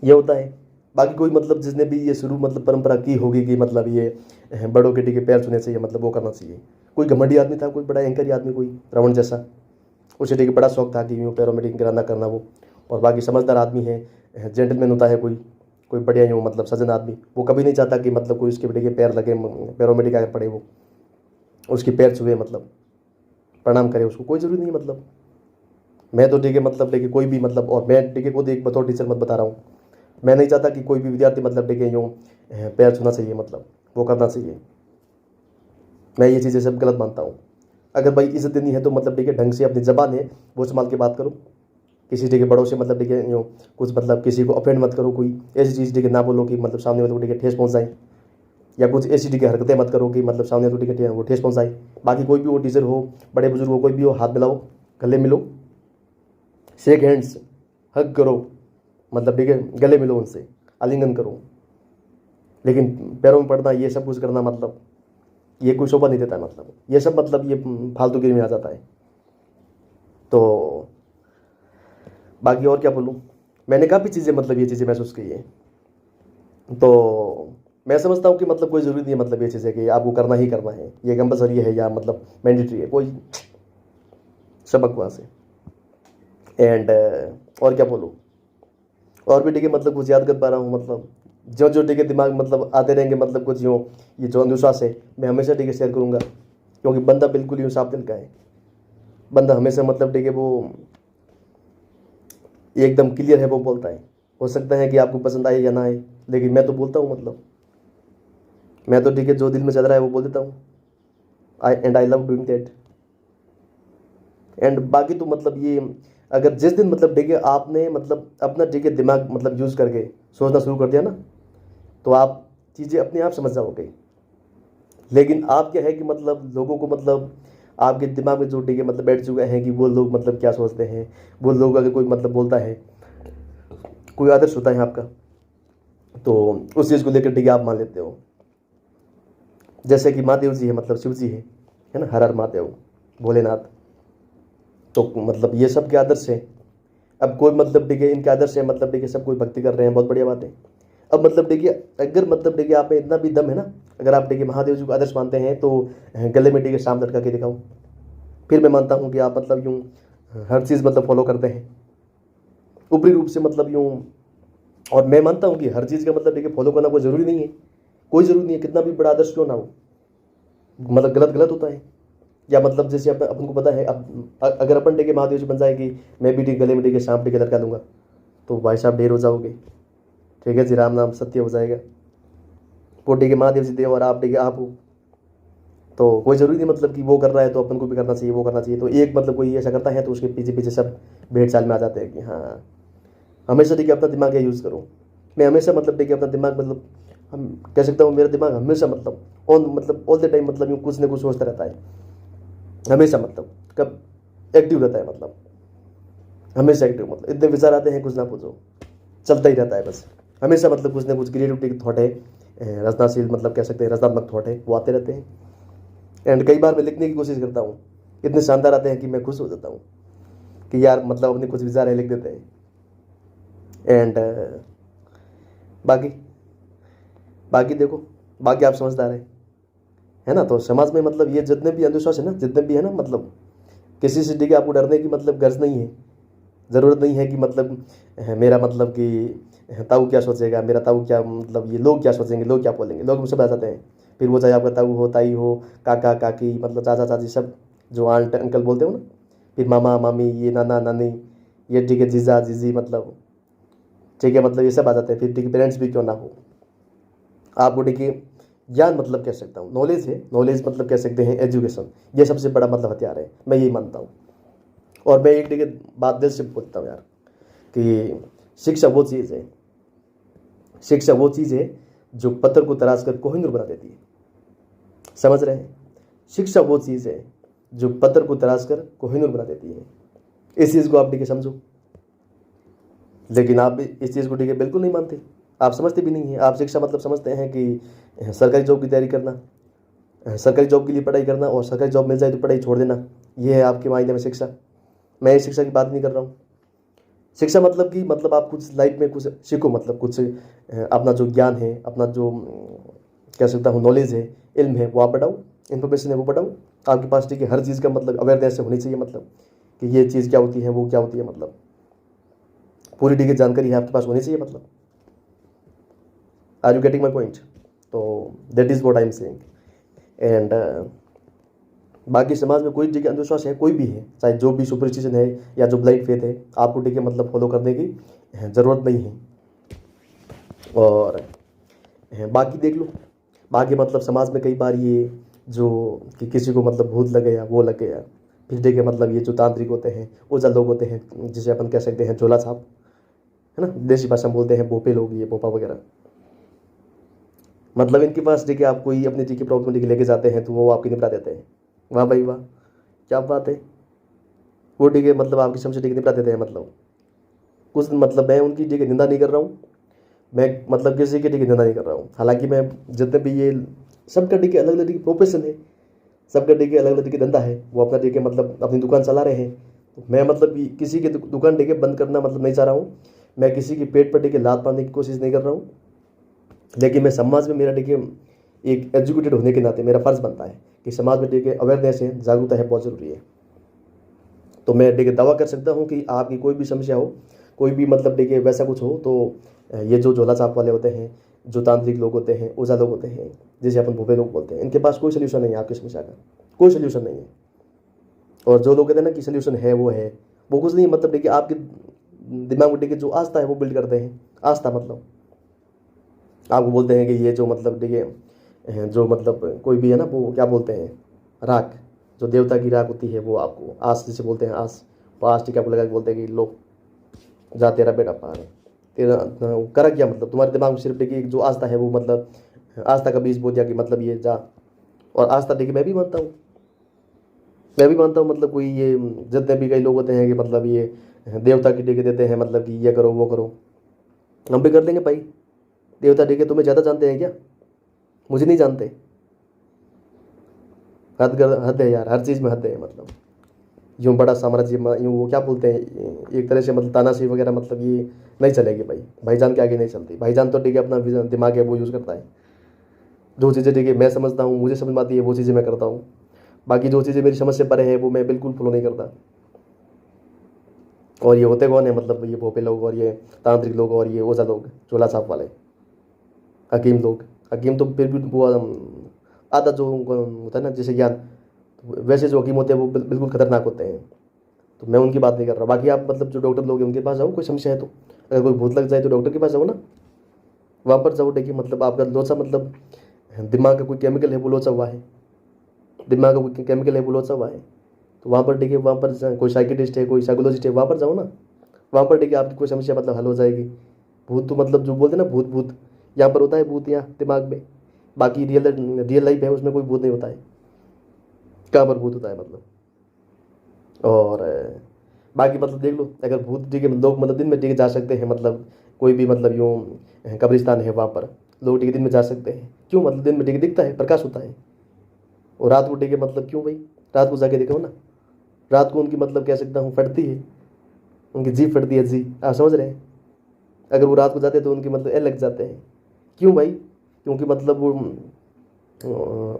ये होता है। बाकी कोई मतलब जिसने भी ये शुरू मतलब परंपरा की होगी कि मतलब ये बड़ों के टिके पैर छूने चाहिए, मतलब वो करना चाहिए। कोई घमंडी आदमी था, कोई बड़ा एंकरी आदमी, कोई रावण जैसा, उसे टिके बड़ा शौक था कि यूँ पैरों में टिके ना करना वो। और बाकी समझदार आदमी है, जेंटलमैन होता है कोई, कोई बढ़िया यूँ मतलब सज्जन आदमी, वो कभी नहीं चाहता कि मतलब कोई उसके बेटे के पैर लगे, पैरों में टिका पड़े, वो उसकी पैर छुए, मतलब प्रणाम करे उसको, कोई जरूरी नहीं मतलब। मैं तो देखिए मतलब देखिए कोई भी मतलब, और मैं देखिए खुद एक बतौर टीचर मत बता रहा हूँ, मैं नहीं चाहता कि कोई भी विद्यार्थी मतलब देखिए यूँ पैर छूना चाहिए, मतलब वो करना चाहिए। मैं ये चीज़ें सब गलत मानता हूँ। अगर भाई इज्जत देनी है तो मतलब देखिए ढंग से अपनी ज़बान है वो संभाल के बात करो। किसी देखिए बड़ों से मतलब देखिए यूँ कुछ मतलब किसी को ऑफेंड मत करो, कोई ऐसी चीज़ देखिए ना बोलो कि मतलब सामने वाले को देखिए ठेस पहुँचाए, या कुछ ऐसी देखिए हरकतें मत करो कि मतलब सामने वाले को देखिए वो ठेस पहुँचाए। बाकी कोई भी वो टीचर हो, बड़े बुजुर्ग हो, कोई भी हो, हाथ मिलाओ, गले मिलो, शेक हैंड्स, हग करो, मतलब ठीक है गले मिलो उनसे, आलिंगन करो। लेकिन पैरों में पड़ना, ये सब कुछ करना, मतलब ये कोई शोभा नहीं देता है, मतलब ये सब मतलब ये फालतूगिरी में आ जाता है। तो बाकी और क्या बोलूँ, मैंने काफ़ी चीज़ें मतलब ये चीज़ें महसूस की है। तो मैं समझता हूँ कि मतलब कोई ज़रूरी नहीं है मतलब ये चीज़ें कि आपको करना ही करना है, ये कंपलसरी है या मतलब मैंडेटरी है, कोई सब बकवास है। एंड और क्या बोलूँ, और भी ठीक है मतलब कुछ याद कर पा रहा हूँ, मतलब जो जो ठीक है दिमाग मतलब आते रहेंगे, मतलब कुछ यूँ ये जो अंधविश्वास है मैं हमेशा ठीक है शेयर करूँगा, क्योंकि बंदा बिल्कुल यूँ साफ दिल का है। बंदा हमेशा मतलब ठीक है वो एकदम क्लियर है, वो बोलता है। हो सकता है कि आपको पसंद आए या ना आए, लेकिन मैं तो बोलता हूँ, मतलब मैं तो ठीक है जो दिल में चल रहा है वो बोल देता हूँ। I love doing that. And बाकी तो मतलब ये, अगर जिस दिन मतलब ठीक है आपने मतलब अपना ठीक है दिमाग मतलब यूज़ करके सोचना शुरू कर दिया ना, तो आप चीज़ें अपने आप समझ जाओगे। लेकिन आप क्या है कि मतलब लोगों को मतलब आपके दिमाग में जो ठीक है मतलब बैठ चुका है कि वो लोग मतलब क्या सोचते हैं, वो लोग अगर कोई मतलब बोलता है, कोई आदर्श होता है आपका, तो उस चीज़ को लेकर ठीक है आप मान लेते हो। जैसे कि महादेव जी है, मतलब शिव जी है ना, हर हर महादेव, भोलेनाथ। तो मतलब ये सब के आदर्श है। अब कोई मतलब देखिए इनके आदर्श है, मतलब देखिए सब कोई भक्ति कर रहे हैं, बहुत बढ़िया बात है। अब मतलब देखिए अगर मतलब देखिए आप में इतना भी दम है ना, अगर आप देखिए महादेव जी को आदर्श मानते हैं, तो गले में देखिए सांप लटका के दिखाओ, फिर मैं मानता हूँ कि आप मतलब यूँ हर चीज़ मतलब फॉलो करते हैं ऊपरी रूप से, मतलब यूँ। और मैं मानता हूँ कि हर चीज़ का मतलब देखिए फॉलो करना कोई ज़रूरी नहीं है, कोई ज़रूरी नहीं है, कितना भी बड़ा आदर्श क्यों ना हो, मतलब गलत गलत होता है। या मतलब जैसे अपन को पता है, अब अगर अपन देखिए महादेव जी बन जाए कि मैं भी ठीक गले में देखिए सांप टिके लटका दूंगा, तो भाई साहब ढेर हो जाओगे। ठीक है जी, राम नाम सत्य हो जाएगा। वो ठीक है महादेव जी देव और आप ठीक है आप हो, तो कोई ज़रूरी नहीं मतलब कि वो कर रहा है तो अपन को भी करना चाहिए, वो करना चाहिए। तो एक मतलब कोई ऐसा करता है तो उसके पीछे पीछे सब भेड़ चाल में आ जाते हैं कि हाँ। हमेशा देखिए अपना दिमाग या यूज़ करो। मैं हमेशा मतलब देखिए अपना दिमाग मतलब हम कह सकता हूँ, मेरा दिमाग हमेशा मतलब ऑल द टाइम मतलब यूँ कुछ ना कुछ सोचता रहता है, हमेशा मतलब कब एक्टिव रहता है, मतलब हमेशा एक्टिव, मतलब इतने विचार आते हैं कुछ ना पूछो, चलता ही रहता है बस। हमेशा मतलब कुछ ना कुछ क्रिएटिविटी थॉट है, रचनाशील मतलब कह सकते हैं रचनात्मक थॉट है, वो आते रहते हैं। एंड कई बार मैं लिखने की कोशिश करता हूँ, इतने शानदार आते हैं कि मैं खुश हो जाता हूँ कि यार मतलब अपने कुछ विचार है लिख देते हैं। एंड बाकी बाकी देखो, बाकी आप समझदार है ना। तो समाज में मतलब ये जितने भी अंधविश्वास है ना, जितने भी है ना, मतलब किसी से देखिए आपको डरने की मतलब गर्ज नहीं है, ज़रूरत नहीं है कि मतलब मेरा मतलब कि ताऊ क्या सोचेगा, मेरा ताऊ क्या मतलब ये लोग क्या सोचेंगे, लोग क्या बोलेंगे, लोग मुझसे बताते हैं। फिर वो चाहे आपका ताऊ हो, ताई हो, काका काकी, मतलब चाचा चाची, सब जो आंट अंकल बोलते हो ना, फिर मामा मामी, ये नाना नानी, ये ठीक है जीजा जीजी, मतलब ठीक है मतलब ये सब आ जाते हैं। फिर ठीक है पेरेंट्स भी क्यों ना हो, आपको देखिए ज्ञान मतलब कह सकता हूँ, नॉलेज है, नॉलेज मतलब कह सकते हैं एजुकेशन, ये सबसे बड़ा मतलब हथियार है, मैं यही मानता हूँ। और मैं एक देखिए बात दिल से बोलता हूँ यार, कि शिक्षा वो चीज़ है, शिक्षा वो चीज़ है जो पत्थर को तराश कर कोहिनूर बना देती है, समझ रहे हैं। शिक्षा वो चीज़ है जो पत्थर को तराश कर कोहिनूर बना देती है। इस चीज़ को आप ठीक है समझो, लेकिन आप इस चीज़ को ठीक है बिल्कुल नहीं मानते, आप समझते भी नहीं हैं। आप शिक्षा मतलब समझते हैं कि सरकारी जॉब की तैयारी करना, सरकारी जॉब के लिए पढ़ाई करना, और सरकारी जॉब मिल जाए तो पढ़ाई छोड़ देना, ये है आपके मायने में शिक्षा। मैं इस शिक्षा की बात नहीं कर रहा हूँ। शिक्षा मतलब कि मतलब आप कुछ लाइफ में कुछ सीखो, मतलब कुछ अपना जो ज्ञान है, अपना जो कह सकता हूँ नॉलेज है, इल्म है, वो आप बढ़ाओ, इन्फॉर्मेशन है वो बढ़ाओ। आपके पास ठीक है हर चीज़ का मतलब अवेयरनेस होनी चाहिए, मतलब कि ये चीज़ क्या होती है, वो क्या होती है, मतलब पूरी ठीक है जानकारी है आपके पास होनी चाहिए। मतलब are you getting my point? तो that is what I am saying. And बाकी समाज में कोई ठीक है अंधविश्वास है, कोई भी है, चाहे जो भी सुपरस्टिशन है या जो ब्लाइंड फेथ है, आपको ठीक है मतलब फॉलो करने की ज़रूरत नहीं है। और बाकी देख लो, बाकी मतलब समाज में कई बार ये जो कि किसी को मतलब भूत लग गया, वो लग गया, फिर ठीक है मतलब ये जो तांत्रिक होते हैं, ओझा लोग होते हैं, जिसे अपन कह सकते हैं झोला छाप, है ना, देसी भाषा में बोलते हैं भोपे लोग, ये भोपा वगैरह, मतलब इनके पास ठीक है आप कोई अपनी ठीक है प्रॉब्लम ठीक लेके जाते हैं तो वो आपकी निपटा देते हैं। वाह भाई वाह, क्या बात है। वो ठीक है मतलब आपकी समस्या ठीक निपटा देते हैं। मतलब कुछ मतलब मैं उनकी ठीक है निंदा नहीं कर रहा हूँ, मैं मतलब किसी की ठीक है निंदा नहीं कर रहा हूँ। हालांकि मैं जितने भी ये सबका ठीक है अलग अलग प्रोफेशन है, सबका ठीक है अलग अलग धंधा है, वो अपना ठीक है मतलब अपनी दुकान चला रहे हैं। तो मैं मतलब किसी की दुकान ठीक है बंद करना मतलब नहीं चाह रहा हूँ, मैं किसी की पेट पर ठीक है लात मारने की कोशिश नहीं कर रहा हूँ। लेकिन मैं समाज में मेरा ठीक है एक एजुकेटेड होने के नाते मेरा फर्ज बनता है कि समाज में ठीक है अवेयरनेस है, जागरूकता है, बहुत ज़रूरी है। तो मैं ठीक है दावा कर सकता हूँ कि आपकी कोई भी समस्या हो, कोई भी मतलब ठीक है वैसा कुछ हो, तो ये जो झोला छाप वाले होते हैं, जो तांत्रिक लोग होते हैं, ओझा लोग होते हैं, जिसे अपन भूपे लोग बोलते हैं, इनके पास कोई सोल्यूशन नहीं है आपकी समस्या का, कोई सोल्यूशन नहीं है। और जो लोग कहते हैं ना कि सोल्यूशन है, वो कुछ नहीं है। मतलब देखिए आपके दिमाग में देखिए जो आस्था है वो बिल्ड करते हैं। आस्था मतलब आपको बोलते हैं कि ये जो मतलब देखिए जो मतलब कोई भी है ना, वो क्या बोलते हैं, राख, जो देवता की राख होती है, वो आपको आस जिसे बोलते हैं, आस, वो आस ठीक है आपको लगा के बोलते हैं कि लो जा तेरा बेटा पार है, तेरा करा क्या, मतलब तुम्हारे दिमाग में सिर्फ देखिए जो आस्था है वो मतलब आस्था का बीज बो दिया कि मतलब ये जा। और आस्था देखिए मैं भी मानता हूँ, मैं भी मानता हूँ, मतलब कोई ये जितने भी कई लोग होते हैं कि मतलब ये देवता की टिके देते हैं, मतलब कि ये करो वो करो, हम भी कर लेंगे भाई। देवता टिके तुम्हें ज़्यादा जानते हैं क्या? मुझे नहीं जानते। हद है यार, हर चीज़ में हद है। मतलब यूँ बड़ा साम्राज्य यूँ वो क्या बोलते हैं एक तरह से, मतलब तानाशाही वगैरह, मतलब ये नहीं चलेगी भाई। भाईजान के आगे नहीं चलती। भाईजान तो ठीक है अपना दिमाग है वो यूज़ करता है। जो चीज़ें ठीक है मैं समझता हूँ, मुझे समझ में आती है, वो चीज़ें मैं करता हूँ। बाकी जो चीज़ें मेरी समझ से परे है वो मैं बिल्कुल फॉलो नहीं करता। और ये होते कौन है, मतलब ये भोपे लोग और ये तांत्रिक लोग और ये ओझा लोग, चोला छाप वाले, हकीम लोग। हकीम तो फिर भी वो आधा जो उनको होता है ना जैसे ज्ञान, तो वैसे जो हकीम होते हैं वो बिल्कुल खतरनाक होते हैं। तो मैं उनकी बात नहीं कर रहा। बाकी आप मतलब जो डॉक्टर लोग हैं उनके पास जाओ, कोई समस्या है तो, अगर कोई भूत लग जाए तो डॉक्टर के पास जाओ ना, वहाँ पर जाओ। देखिए मतलब आपका लोचा मतलब दिमाग का कोई केमिकल है वो लोचा हुआ है, दिमाग का कोई केमिकल है वो लोचा हुआ है। तो वहाँ पर देखिए, वहाँ पर कोई साइकिट्रिस्ट है, कोई साइकोलॉजिस्ट है, वहाँ पर जाओ ना। वहाँ पर देखिए आपकी कोई समस्या मतलब हल हो जाएगी। भूत तो मतलब जो बोलते हैं ना भूत भूत, यहाँ पर होता है भूत यहाँ दिमाग में, बाकी रियल लाइफ है उसमें कोई भूत नहीं होता है। कहाँ पर भूत होता है मतलब। और बाकी मतलब देख लो, अगर भूत ठीक है लोग मतलब दिन में ठीक है जा सकते हैं, मतलब कोई भी मतलब यूँ कब्रिस्तान है वहाँ पर लोग ठीक है दिन में जा सकते हैं। क्यों? मतलब दिन में ठीक है दिखता है, प्रकाश होता है। और रात को ठीक है मतलब क्यों भाई, रात को जाके देखो ना, रात को उनकी मतलब कह सकता हूँ फटती है, उनकी जीभ फटती है, जी आप समझ रहे हैं। अगर वो रात को जाते हैं तो उनके मतलब ए लग जाते हैं। क्यों भाई? क्योंकि मतलब वो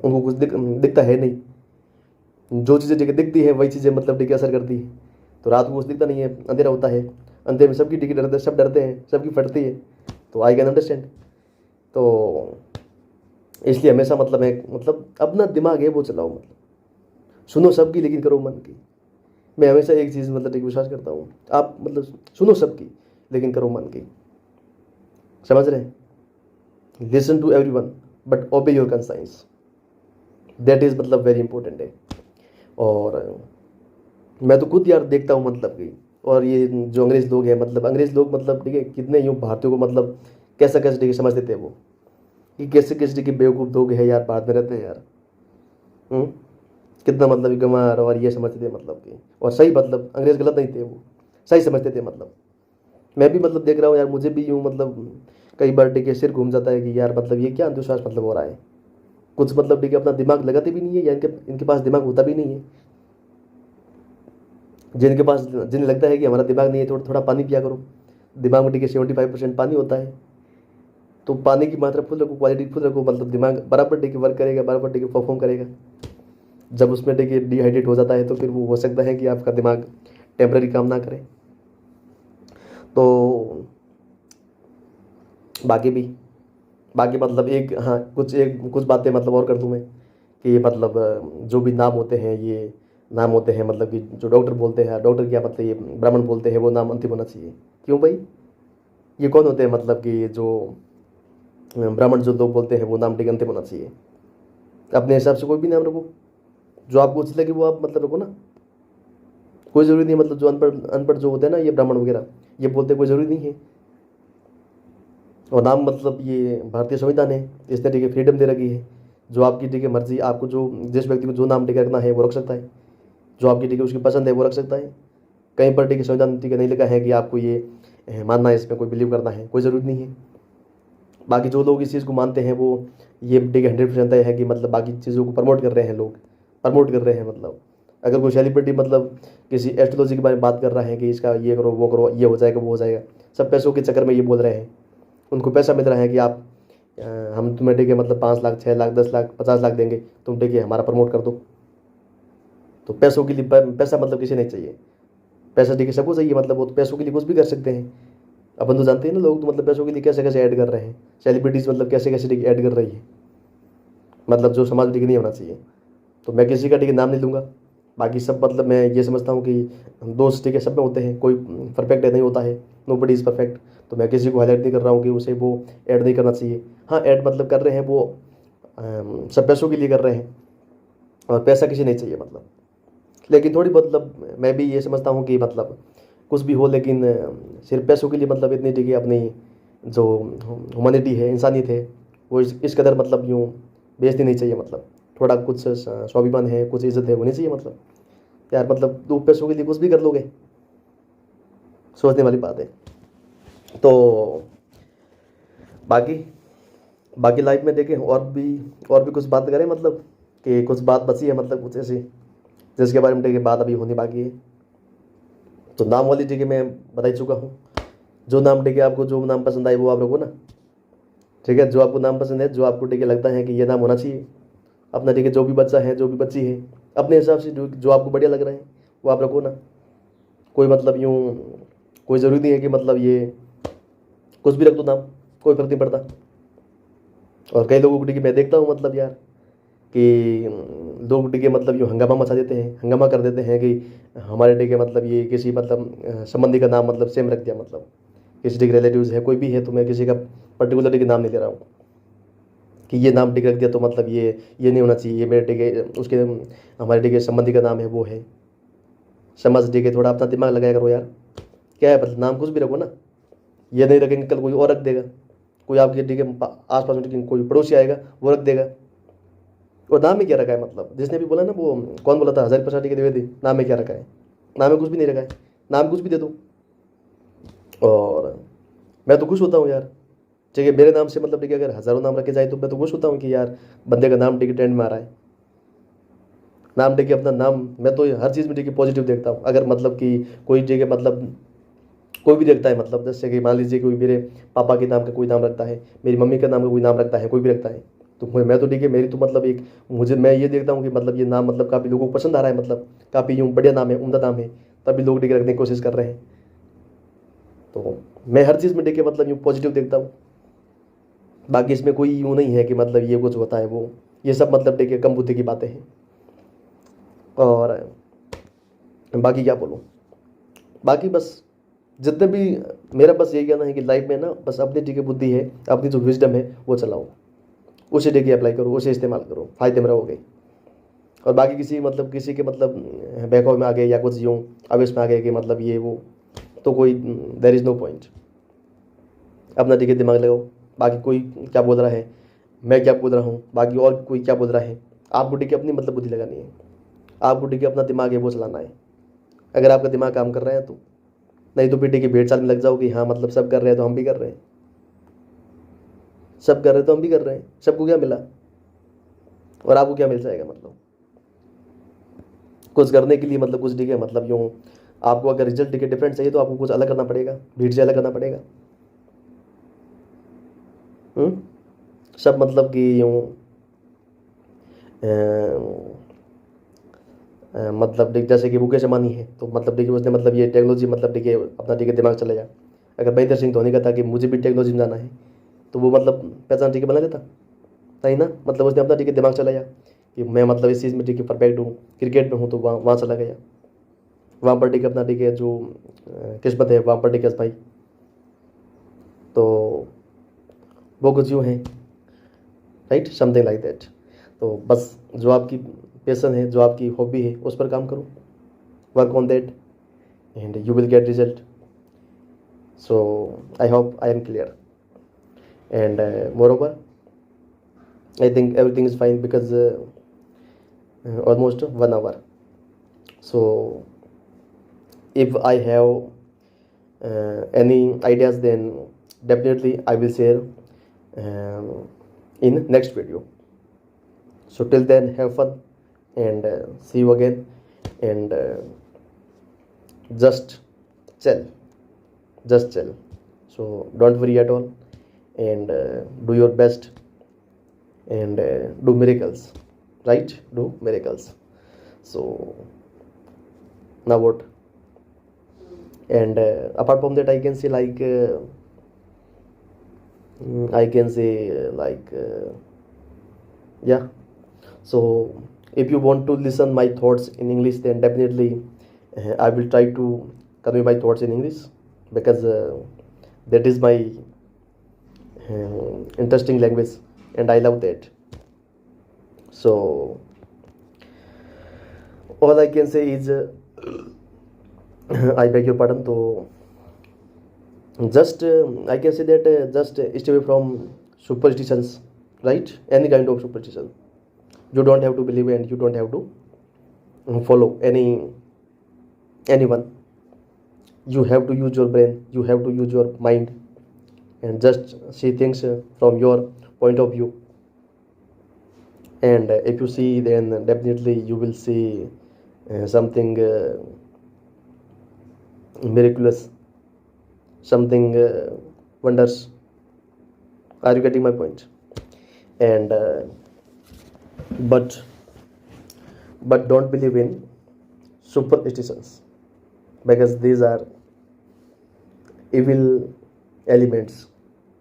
उनको कुछ दिखता है नहीं। जो चीज़ें जगह दिखती है वही चीज़ें मतलब ठीक असर करती है। तो रात को कुछ दिखता नहीं है, अंधेरा होता है, अंधेरे में सबकी टिकट डरते, सब डरते हैं, सबकी फटती है। तो आई कैन अंडरस्टैंड। तो इसलिए हमेशा मतलब है मतलब अपना दिमाग है वो चलाओ, मतलब सुनो सबकी लेकिन करो मन की। मैं हमेशा एक चीज़ मतलब एक विश्वास करता हूँ, आप मतलब सुनो सबकी लेकिन करो मन की। समझ रहे हैं? Listen to everyone but obey your conscience, that is मतलब वेरी इंपॉर्टेंट है। और मैं तो खुद यार देखता हूँ मतलब कि, और ये जो अंग्रेज़ लोग हैं, मतलब अंग्रेज़ लोग मतलब ठीक है कितने यूँ भारतीयों को मतलब कैसा कैसे ठीक है समझ देते हैं वो, कि कैसे कैसे ठीक है बेवकूफ़ लोग हैं यार, भारत में रहते हैं यार। कितना मतलब गंवार और ये समझते थे मतलब कि, और सही मतलब अंग्रेज गलत नहीं थे, वो सही समझते थे मतलब। मैं भी मतलब देख रहा हूँ यार, मुझे भी यूँ मतलब कई बार ठीक है सिर घूम जाता है कि यार मतलब ये क्या अंधविश्वास मतलब हो रहा है। कुछ मतलब ठीक है अपना दिमाग लगाते भी नहीं है, या इनके इनके पास दिमाग होता भी नहीं है। जिनके पास, जिन्हें लगता है कि हमारा दिमाग नहीं है, थोड़ा थोड़ा पानी पिया करो। दिमाग में ठीक है 75% पानी होता है, तो पानी की मात्रा फुल रखो, क्वालिटी फुल रखो, मतलब दिमाग बराबर ठीक है वर्क करेगा, बराबर ठीक है परफॉर्म करेगा। जब उसमें ठीक है डिहाइड्रेट हो जाता है तो फिर वो हो सकता है कि आपका दिमाग टेम्पररी काम ना करे। तो बाकी भी, बाकी मतलब एक, हाँ कुछ बातें मतलब और कर दूं मैं, कि मतलब जो भी नाम होते हैं, ये नाम होते हैं मतलब कि जो डॉक्टर बोलते हैं, डॉक्टर क्या मतलब ये ब्राह्मण बोलते हैं, वो नाम अंतिम होना चाहिए। क्यों भाई? ये कौन होते हैं मतलब कि जो ब्राह्मण जो लोग बोलते हैं वो नाम ठीक अंतिम होना चाहिए। अपने हिसाब से कोई भी नाम रखो, जो आपको उचित लगे वो आप मतलब रखो ना। कोई ज़रूरी नहीं है मतलब जो अनपढ़ अनपढ़ जो होते हैं ना, ये ब्राह्मण वगैरह, ये बोलते कोई ज़रूरी नहीं है। और नाम मतलब ये भारतीय संविधान है, इसने ठीक है फ्रीडम दे रखी है। जो आपकी ठीक है मर्जी, आपको जो जिस व्यक्ति को जो नाम ठीक है रखना है वो रख सकता है, जो आपकी ठीक है उसकी पसंद है वो रख सकता है। कहीं पर ठीक है संविधान ठीक है नहीं लिखा है कि आपको ये मानना है, इसमें कोई बिलीव करना है, कोई ज़रूरी नहीं है। बाकी जो लोग इस चीज़ को मानते हैं वो, ये ठीक है 100% तय है कि मतलब बाकी चीज़ों को प्रमोट कर रहे हैं, लोग प्रमोट कर रहे हैं मतलब। अगर कोई सेलिब्रिटी मतलब किसी एस्ट्रोलॉजी के बारे में बात कर रहा है कि इसका ये करो वो करो, ये हो जाएगा वो हो जाएगा, सब पैसों के चक्कर में ये बोल रहे हैं। उनको पैसा मिल रहा है कि आप हम तुम्हें ठीक है मतलब 5 लाख 6 लाख 10 लाख 50 लाख देंगे, तुम ठीक है हमारा प्रमोट कर दो। तो पैसों के लिए पैसा मतलब किसी नहीं चाहिए। पैसा ठीक है सबको चाहिए, मतलब वो तो पैसों के लिए कुछ भी कर सकते हैं। अपन तो जानते हैं ना, लोग तो मतलब पैसों के लिए कैसे कैसे ऐड कर रहे हैं। सेलिब्रिटीज़ मतलब कैसे कैसे ठीक ऐड कर रही है, मतलब जो समाज ठीक नहीं होना चाहिए। तो मैं किसी का ठीक नाम नहीं लूँगा। बाकी सब मतलब मैं ये समझता हूँ कि दोस्त ठीक है सब में होते हैं, कोई परफेक्ट नहीं होता है, नो बडी इज़ परफेक्ट। तो मैं किसी को हाईलाइट नहीं कर रहा हूँ कि उसे वो ऐड नहीं करना चाहिए। हाँ ऐड मतलब कर रहे हैं वो सब पैसों के लिए कर रहे हैं, और पैसा किसी नहीं चाहिए मतलब। लेकिन थोड़ी मतलब मैं भी ये समझता हूँ कि मतलब कुछ भी हो, लेकिन सिर्फ पैसों के लिए मतलब इतनी ठीक है अपनी जो ह्यूमैनिटी है, इंसानियत है, वो इस कदर मतलब यूँ बेइज्जती नहीं चाहिए मतलब। थोड़ा कुछ स्वाभिमान है, कुछ इज्जत है होनी चाहिए मतलब। यार मतलब 2 पैसों के लिए कुछ भी कर लोगे, सोचने वाली बात है। तो बाकी, बाकी लाइफ में देखें और भी कुछ बात करें मतलब, कि कुछ बात बची है मतलब कुछ ऐसी जिसके बारे में देखिए बात अभी होनी बाकी है। तो नाम वाली जगह मैं बता ही चुका हूँ। जो नाम ठीक है आपको जो नाम पसंद आए वो आप रखो ना। ठीक है, जो आपको नाम पसंद है, जो आपको ठीक है लगता है कि ये नाम होना चाहिए अपना, ठीक है जो भी बच्चा है जो भी बच्ची है, अपने हिसाब से जो आपको बढ़िया लग रहा है वो आप रखो ना। कोई मतलब यूँ, कोई ज़रूरी नहीं है कि मतलब ये कुछ भी रख दो नाम, कोई फर्क नहीं पड़ता। और कई लोगों को ठीक है मैं देखता हूँ मतलब यार, कि लोग ठीक है मतलब यूँ हंगामा मचा देते हैं, हंगामा कर देते हैं कि हमारे ठीक है मतलब ये किसी मतलब संबंधी का नाम मतलब सेम रख दिया, मतलब किसी ठीक रिलेटिव्स है कोई भी है, तो मैं किसी का पर्टिकुलर ठीक नाम नहीं ले रहा हूँ कि ये नाम ठीक रख दिया तो मतलब ये नहीं होना चाहिए, ये मेरे ठीक है उसके हमारे ठीक है संबंधी का नाम है वो है। समझ ठीक है, थोड़ा अपना दिमाग लगाया करो यार। क्या है मतलब नाम कुछ भी रखो ना, ये नहीं रखेंगे कल कोई और रख देगा। कोई आपके ठीक है आस पास में ठीक है कोई पड़ोसी आएगा वो रख देगा। और नाम में क्या रखा है मतलब, जिसने भी बोला ना, वो कौन बोला था, हजारी प्रसाद टिके द्विवेदी, नाम में क्या रखा है? नाम में कुछ भी नहीं रखा है, नाम कुछ भी दे दो। और मैं तो खुश होता हूँ यार, ठीक है मेरे नाम से मतलब ठीक है अगर हज़ारों नाम रखे जाए तो मैं तो खुश होता हूँ कि यार बंदे का नाम ठीक है ट्रेंड में आ रहा है। नाम ठीक है अपना नाम, मैं तो हर चीज़ में ठीक है पॉजिटिव देखता हूँ। अगर मतलब कि कोई ठीक है मतलब कोई भी देखता है, मतलब जैसे कि मान लीजिए कोई मेरे पापा के नाम का कोई नाम रखता है, मेरी मम्मी का नाम का कोई नाम रखता है, कोई भी रखता है, तो मैं तो ठीक है मेरी तो मतलब एक, मुझे मैं ये देखता हूँ कि मतलब ये नाम मतलब काफ़ी लोगों को पसंद आ रहा है, मतलब काफ़ी यूँ बढ़िया नाम है, उम्दा नाम है, तभी लोग ठीक है रखने की कोशिश कर रहे हैं। तो मैं हर चीज़ में ठीक है मतलब यूँ पॉजिटिव देखता हूँ। बाकी इसमें कोई यूँ नहीं है कि मतलब ये कुछ होता है वो, ये सब मतलब ठीक है कम बुद्धि की बातें हैं। और बाकी क्या बोलूँ, बाकी बस जितने भी, मेरा बस यही कहना है कि लाइफ में ना बस अपनी ठीक है बुद्धि है, अपनी जो विजडम है वो चलाओ, उसे ठीक है अप्लाई करो, उसे इस्तेमाल करो, फायदे में रहोगे। और बाकी किसी मतलब किसी के मतलब बहकावे में आ गए या कुछ यूँ आवेश में आ गए कि मतलब ये वो, तो कोई देर इज़ नो पॉइंट। अपना ठीक है दिमाग लगाओ, बाकी कोई क्या बोल रहा है, मैं क्या बोल रहा हूँ, बाकी और कोई क्या बोल रहा है, आपको ठीक है अपनी मतलब बुद्धि लगानी है। आपको ठीक है अपना दिमाग है वो चलाना है, अगर आपका दिमाग काम कर रहा है तो। नहीं तो फिर ठीक है भेड़ चाल में लग जाओ कि हाँ मतलब सब कर रहे हैं तो हम भी कर रहे हैं, सब कर रहे हैं तो हम भी कर रहे हैं, सबको क्या मिला और आपको क्या मिल जाएगा। मतलब कुछ करने के लिए मतलब कुछ ठीक है मतलब यूँ आपको अगर रिजल्ट ठीक है डिफरेंट चाहिए तो आपको कुछ अलग करना पड़ेगा, भीड़ से अलग करना पड़ेगा। सब मतलब कि यूँ मतलब देख जैसे कि मुकेश अंबानी है तो मतलब देखिए उसने मतलब ये टेक्नोलॉजी मतलब देखिए अपना देखिए दिमाग चलेगा। अगर महेंद्र सिंह धोनी का था कि मुझे भी टेक्नोलॉजी में जाना है तो वो मतलब पहचान ठीक है बना देता, सही ना। मतलब उसने अपना ठीक है दिमाग चलाया कि मैं मतलब इस चीज़ में ठीक है परफेक्ट हूँ, क्रिकेट में हूँ तो वहाँ वहाँ चला गया, वहाँ पर ठीक है अपना ठीक है जो किस्मत है वहाँ पर ठीक है भाई। तो वो कुछ यूँ है, राइट, समथिंग लाइक दैट। तो बस जो आपकी पैशन है, जो आपकी हॉबी है उस पर काम करो, work on that and you will get result. So I hope I am clear, and moreover I think everything is fine because almost 1 hour. So if I have any ideas then definitely I will share in next video. So till then have fun and see you again, and just chill, just chill. So don't worry at all, and do your best, and do miracles, right, do miracles. So now what, and apart from that I can say like I can say yeah. So if you want to listen my thoughts in English then definitely I will try to convey my thoughts in English, because that is my interesting language and I love that. So all I can say is I beg your pardon. So just I can say that just stay away from superstitions, right? Any kind of superstition. You don't have to believe and you don't have to follow anyone. You have to use your brain. You have to use your mind and just see things from your point of view. And if you see, then definitely you will see something miraculous, something wonders. Are you getting my point? And but don't believe in superstitions, because these are evil elements.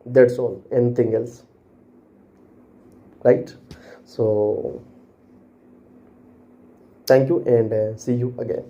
That's all. Anything else, right? So thank you and see you again.